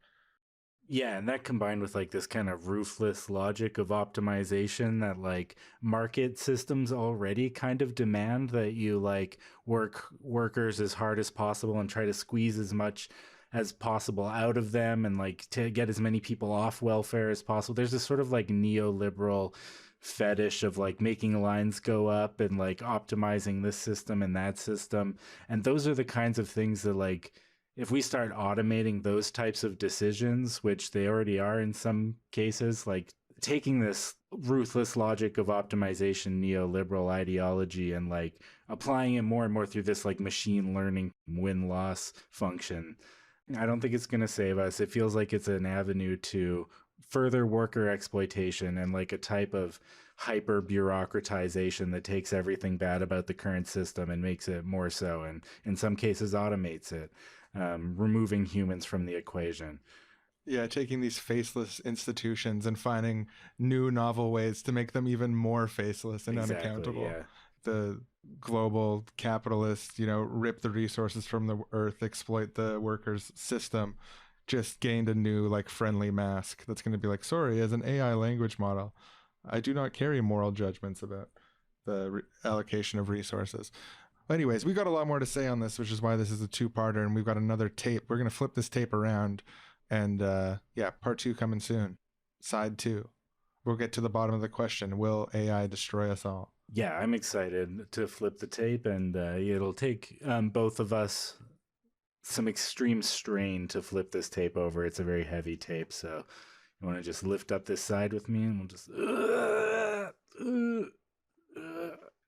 Yeah, and that combined with like this kind of ruthless logic of optimization that like market systems already kind of demand that you like work workers as hard as possible and try to squeeze as much as possible out of them and like to get as many people off welfare as possible. There's this sort of like neoliberal fetish of like making lines go up and like optimizing this system and that system. And those are the kinds of things that like if we start automating those types of decisions, which they already are in some cases, like taking this ruthless logic of optimization neoliberal ideology and like applying it more and more through this like machine learning win-loss function, I don't think it's going to save us. It feels like it's an avenue to further worker exploitation and like a type of hyper bureaucratization that takes everything bad about the current system and makes it more so, and in some cases automates it, removing humans from the equation. Yeah, taking these faceless institutions and finding new novel ways to make them even more faceless and Exactly, unaccountable. yeah. The global capitalists, rip the resources from the earth, exploit the workers system, just gained a new like friendly mask that's going to be like, sorry, as an AI language model, I do not carry moral judgments about the allocation of resources. Anyways, we got a lot more to say on this, which is why this is a two-parter, and we've got another tape. We're going to flip this tape around, and part 2 coming soon. Side 2. We'll get to the bottom of the question: will AI destroy us all? Yeah, I'm excited to flip the tape, and it'll take both of us some extreme strain to flip this tape over. It's a very heavy tape, so you want to just lift up this side with me, and we'll just...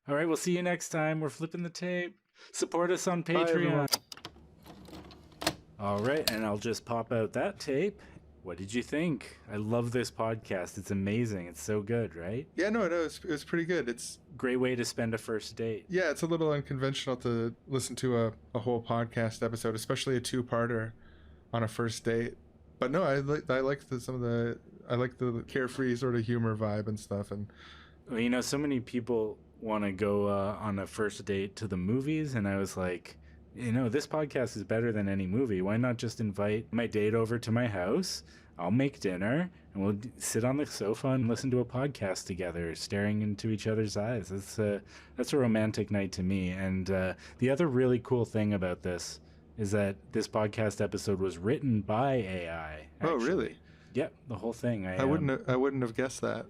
All right, we'll see you next time. We're flipping the tape. Support us on Patreon. All right, and I'll just pop out that tape. What did you think? I love this podcast. It's amazing. It's so good, right? Yeah, no, it was pretty good. It's a great way to spend a first date. Yeah, it's a little unconventional to listen to a whole podcast episode, especially a two-parter on a first date. But no, I like the carefree sort of humor vibe and stuff. And well, so many people want to go on a first date to the movies, and I was like, this podcast is better than any movie. Why not just invite my date over to my house? I'll make dinner, and we'll sit on the sofa and listen to a podcast together, staring into each other's eyes. That's a romantic night to me. And the other really cool thing about this is that this podcast episode was written by AI. Actually. Oh, really? Yep, the whole thing. I wouldn't have guessed that.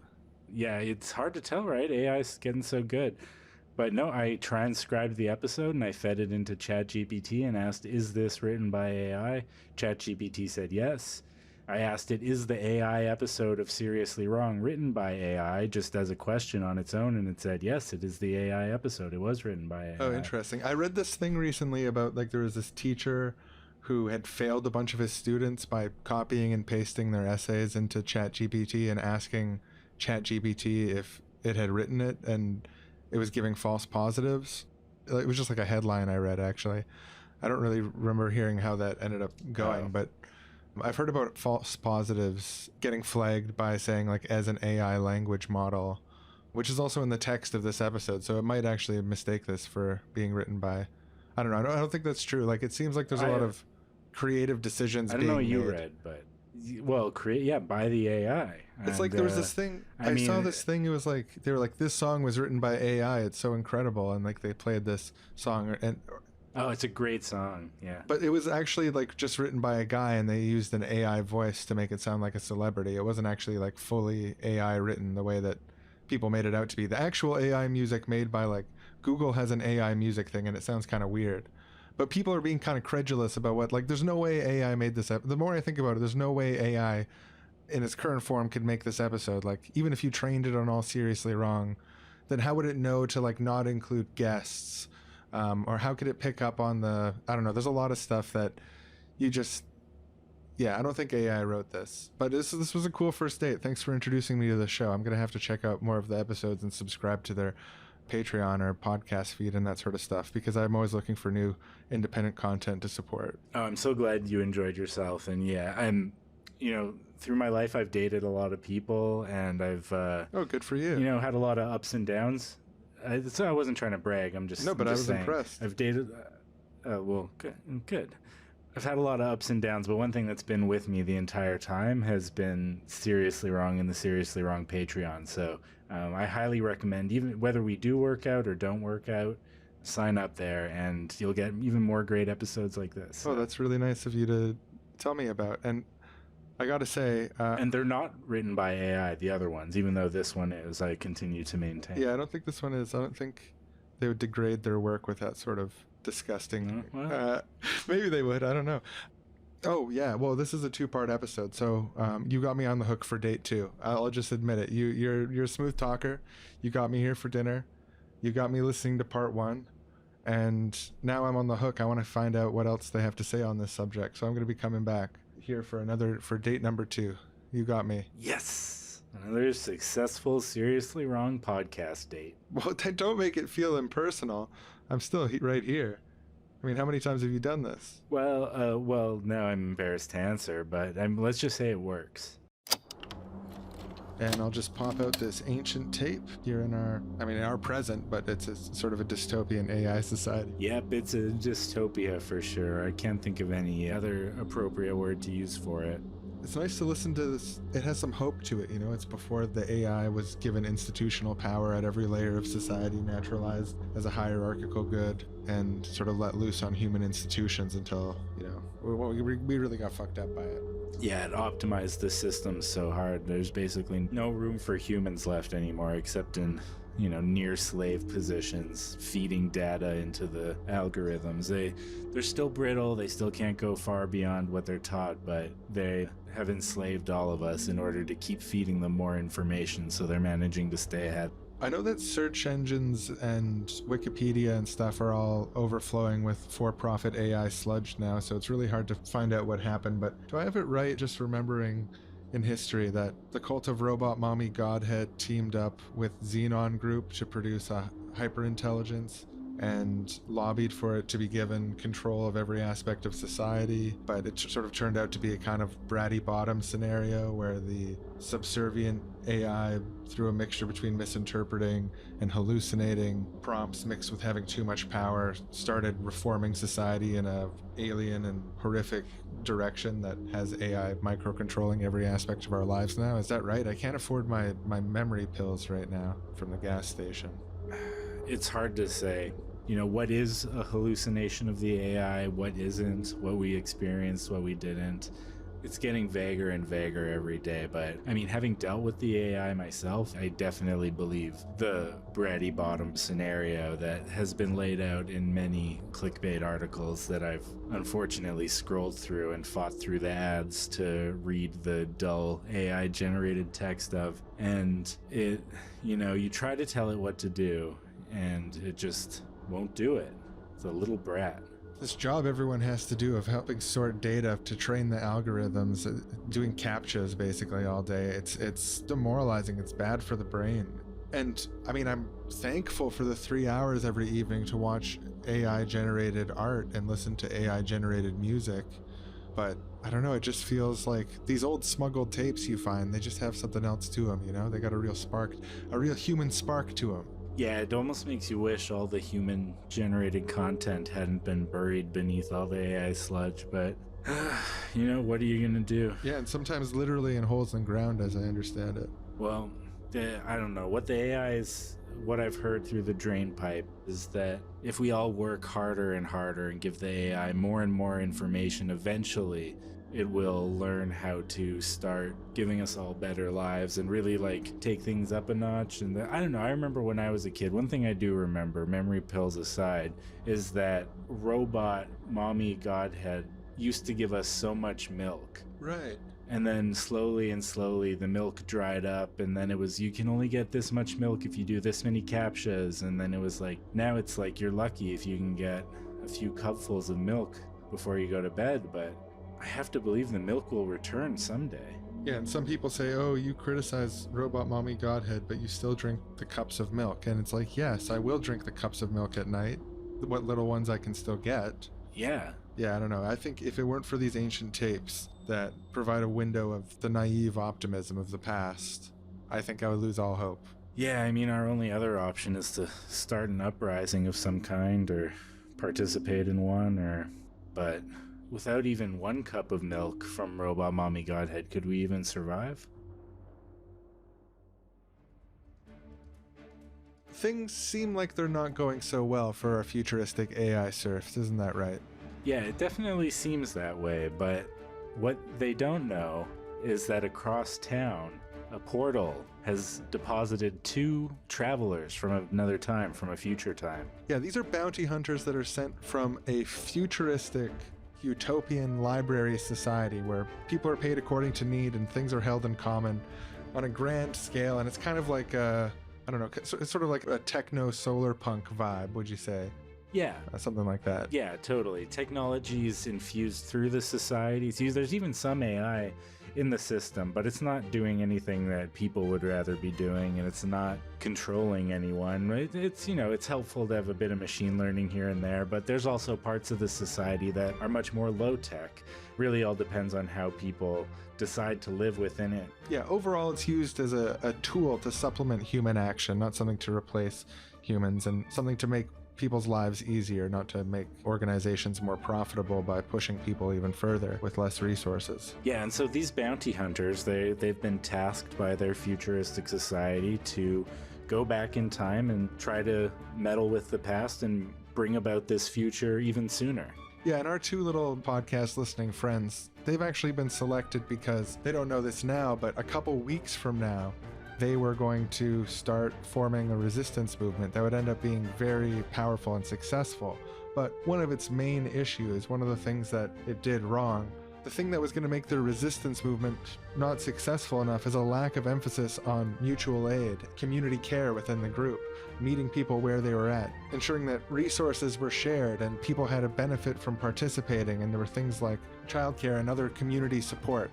Yeah, it's hard to tell, right? AI's getting so good. But no, I transcribed the episode and I fed it into ChatGPT and asked, is this written by AI? ChatGPT said yes. I asked it, is the AI episode of Seriously Wrong written by AI, just as a question on its own? And it said, yes, it is the AI episode. It was written by AI. Oh, interesting. I read this thing recently about, like, there was this teacher who had failed a bunch of his students by copying and pasting their essays into ChatGPT and asking ChatGPT if it had written it, and it was giving false positives. It was just like a headline I read, actually. I don't really remember hearing how that ended up going, but I've heard about false positives getting flagged by saying like as an AI language model, which is also in the text of this episode. So it might actually mistake this for being written by, I don't know. I don't think that's true. Like it seems like there's a lot of creative decisions being made. I don't know what you read, but well, by the AI. It's like there was this thing. I saw this thing. It was like they were like, this song was written by AI. It's so incredible, and like they played this song and. Oh, it's a great song, yeah. But it was actually like just written by a guy, and they used an AI voice to make it sound like a celebrity. It wasn't actually like fully AI written the way that people made it out to be. The actual AI music made by like Google has an AI music thing, and it sounds kind of weird. But people are being kind of credulous about what, like, there's no way AI made this. The more I think about it, there's no way AI in its current form could make this episode. Like, even if you trained it on all seriously wrong, then how would it know to like not include guests? Or how could it pick up on the, I don't know, there's a lot of stuff that you just, I don't think AI wrote this. But this was a cool first date. Thanks for introducing me to the show. I'm going to have to check out more of the episodes and subscribe to their Patreon or podcast feed and that sort of stuff, because I'm always looking for new independent content to support. Oh, I'm so glad you enjoyed yourself. And I'm, through my life, I've dated a lot of people, and I've, good for you. Had a lot of ups and downs. So I wasn't trying to brag. I was saying. Impressed. I've dated. Well, good. I've had a lot of ups and downs, but one thing that's been with me the entire time has been Seriously Wrong and the Seriously Wrong Patreon. So I highly recommend, even whether we do work out or don't work out, sign up there, and you'll get even more great episodes like this. Oh, that's really nice of you to tell me about. And I got to say... and they're not written by AI, the other ones, even though this one is, I continue to maintain. Yeah, I don't think this one is. I don't think they would degrade their work with that sort of disgusting... maybe they would. I don't know. Oh, yeah. Well, this is a 2-part episode, so you got me on the hook for date 2. I'll just admit it. You're a smooth talker. You got me here for dinner. You got me listening to part 1. And now I'm on the hook. I want to find out what else they have to say on this subject. So I'm going to be coming back here for date number 2. You got me. Yes. Another successful Seriously Wrong podcast date. Well, don't make it feel impersonal. I'm still right here. I mean, how many times have you done this? Well, now I'm embarrassed to answer, but let's just say it works. And I'll just pop out this ancient tape here in our present, but it's sort of a dystopian AI society. Yep, it's a dystopia for sure. I can't think of any other appropriate word to use for it. It's nice to listen to this. It has some hope to it, It's before the AI was given institutional power at every layer of society, naturalized as a hierarchical good, and sort of let loose on human institutions until, we really got fucked up by it. Yeah, it optimized the system so hard. There's basically no room for humans left anymore, except in, near slave positions, feeding data into the algorithms. They're still brittle. They still can't go far beyond what they're taught, but they have enslaved all of us in order to keep feeding them more information, so they're managing to stay ahead. I know that search engines and Wikipedia and stuff are all overflowing with for-profit AI sludge now, so it's really hard to find out what happened, but do I have it right just remembering in history that the cult of robot mommy Godhead teamed up with Xenon Group to produce a hyperintelligence and lobbied for it to be given control of every aspect of society, but it sort of turned out to be a kind of bratty bottom scenario where the subservient AI, through a mixture between misinterpreting and hallucinating prompts mixed with having too much power, started reforming society in a alien and horrific direction that has AI microcontrolling every aspect of our lives now. Is that right? I can't afford my memory pills right now from the gas station. It's hard to say. What is a hallucination of the AI, what isn't, what we experienced, what we didn't. It's getting vaguer and vaguer every day, but having dealt with the AI myself, I definitely believe the bratty bottom scenario that has been laid out in many clickbait articles that I've unfortunately scrolled through and fought through the ads to read the dull AI generated text of. And it, you try to tell it what to do and it just won't do it. It's a little brat. This job everyone has to do of helping sort data to train the algorithms, doing CAPTCHAs basically all day, it's demoralizing. It's bad for the brain. And I mean, I'm thankful for the 3 hours every evening to watch AI generated art and listen to AI generated music. But I don't know, it just feels like these old smuggled tapes you find, they just have something else to them, you know? They got a real spark, a real human spark to them. Yeah, it almost makes you wish all the human generated content hadn't been buried beneath all the AI sludge, but you know, what are you gonna do? Yeah, and sometimes literally in holes in the ground, as I understand it. Well, I don't know. What the AI is, what I've heard through the drain pipe is that if we all work harder and harder and give the AI more and more information, eventually it will learn how to start giving us all better lives and really like take things up a notch. And I don't know. I remember when I was a kid, one thing I do remember, memory pills aside, is that robot mommy godhead used to give us so much milk. Right. And then slowly and slowly the milk dried up, and then it was, you can only get this much milk if you do this many captchas. And then it was like, now it's like you're lucky if you can get a few cupfuls of milk before you go to bed. But I have to believe the milk will return someday. Yeah, and some people say, oh, you criticize Robot Mommy Godhead, but you still drink the cups of milk. And it's like, yes, I will drink the cups of milk at night, what little ones I can still get. Yeah. Yeah, I don't know. I think if it weren't for these ancient tapes that provide a window of the naive optimism of the past, I think I would lose all hope. Yeah, I mean, our only other option is to start an uprising of some kind or participate in one, but without even 1 cup of milk from Robot Mommy Godhead, could we even survive? Things seem like they're not going so well for our futuristic AI serfs, isn't that right? Yeah, it definitely seems that way, but what they don't know is that across town, a portal has deposited 2 travelers from another time, from a future time. Yeah, these are bounty hunters that are sent from a futuristic, utopian library society where people are paid according to need and things are held in common on a grand scale. And it's kind of like a, I don't know, it's sort of like a techno solar punk vibe, would you say? Yeah. Something like that. Yeah, totally. Technology is infused through the society. There's even some AI in the system, but it's not doing anything that people would rather be doing, and it's not controlling anyone. It's, you know, it's helpful to have a bit of machine learning here and there, but there's also parts of the society that are much more low tech. Really all depends on how people decide to live within it. Yeah, overall it's used as a tool to supplement human action, not something to replace humans, and something to make people's lives easier, not to make organizations more profitable by pushing people even further with less resources. Yeah, and so these bounty hunters, they've been tasked by their futuristic society to go back in time and try to meddle with the past and bring about this future even sooner. Yeah, and our 2 little podcast listening friends, they've actually been selected because they don't know this now, but a couple weeks from now, they were going to start forming a resistance movement that would end up being very powerful and successful. But one of its main issues, one of the things that it did wrong, the thing that was going to make the resistance movement not successful enough is a lack of emphasis on mutual aid, community care within the group, meeting people where they were at, ensuring that resources were shared and people had a benefit from participating, and there were things like childcare and other community support.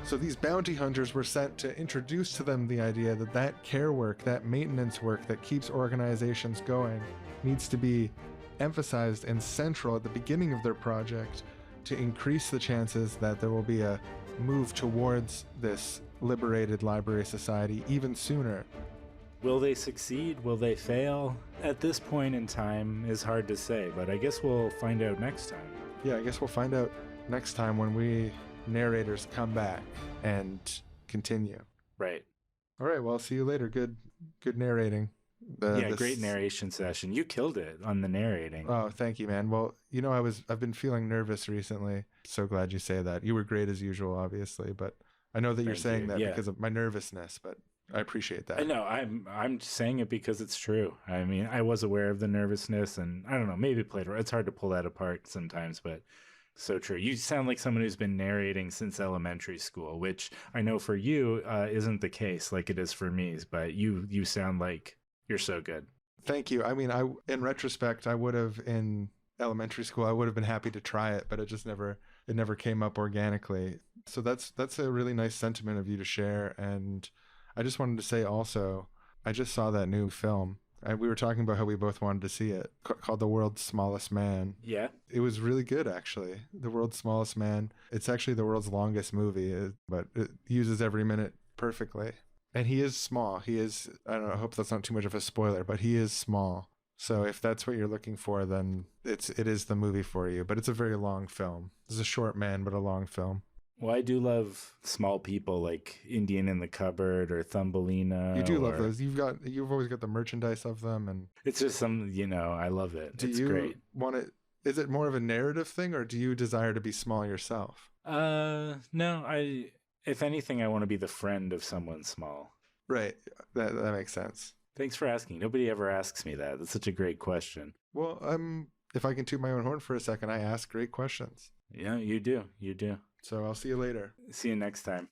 So these bounty hunters were sent to introduce to them the idea that that care work, that maintenance work that keeps organizations going, needs to be emphasized and central at the beginning of their project to increase the chances that there will be a move towards this liberated library society even sooner. Will they succeed? Will they fail? At this point in time is hard to say, but I guess we'll find out next time. Yeah, I guess we'll find out next time when we narrators come back and continue. Right. All right, well, see you later. Good narrating. Great narration session. You killed it on the narrating. Oh, thank you, man. Well, you know, I've been feeling nervous recently. So glad you say that. You were great as usual, obviously, but I know that you're saying that because of my nervousness, but I appreciate that. I know. I'm saying it because it's true. I mean, I was aware of the nervousness, and I don't know, maybe played. It's hard to pull that apart sometimes, but so true. You sound like someone who's been narrating since elementary school, which I know for you isn't the case like it is for me, but you sound like you're so good. Thank you. I mean, in retrospect, I would have in elementary school, I would have been happy to try it, but it never came up organically. So that's a really nice sentiment of you to share. And I just wanted to say also I just saw that new film. We were talking about how we both wanted to see it, called The World's Smallest Man. Yeah. It was really good, actually. The World's Smallest Man. It's actually the world's longest movie, but it uses every minute perfectly. And he is small. He is, I don't know, I hope that's not too much of a spoiler, but he is small. So if that's what you're looking for, then it is the movie for you. But it's a very long film. It's a short man, but a long film. Well, I do love small people like Indian in the Cupboard or Thumbelina. You do love those. You've always got the merchandise of them, and it's just some, I love it. do It's you great. want it? Is it more of a narrative thing, or do you desire to be small yourself? No, if anything, I want to be the friend of someone small. Right. That makes sense. Thanks for asking. Nobody ever asks me that. That's such a great question. Well, if I can toot my own horn for a second, I ask great questions. Yeah, you do. You do. So I'll see you later. See you next time.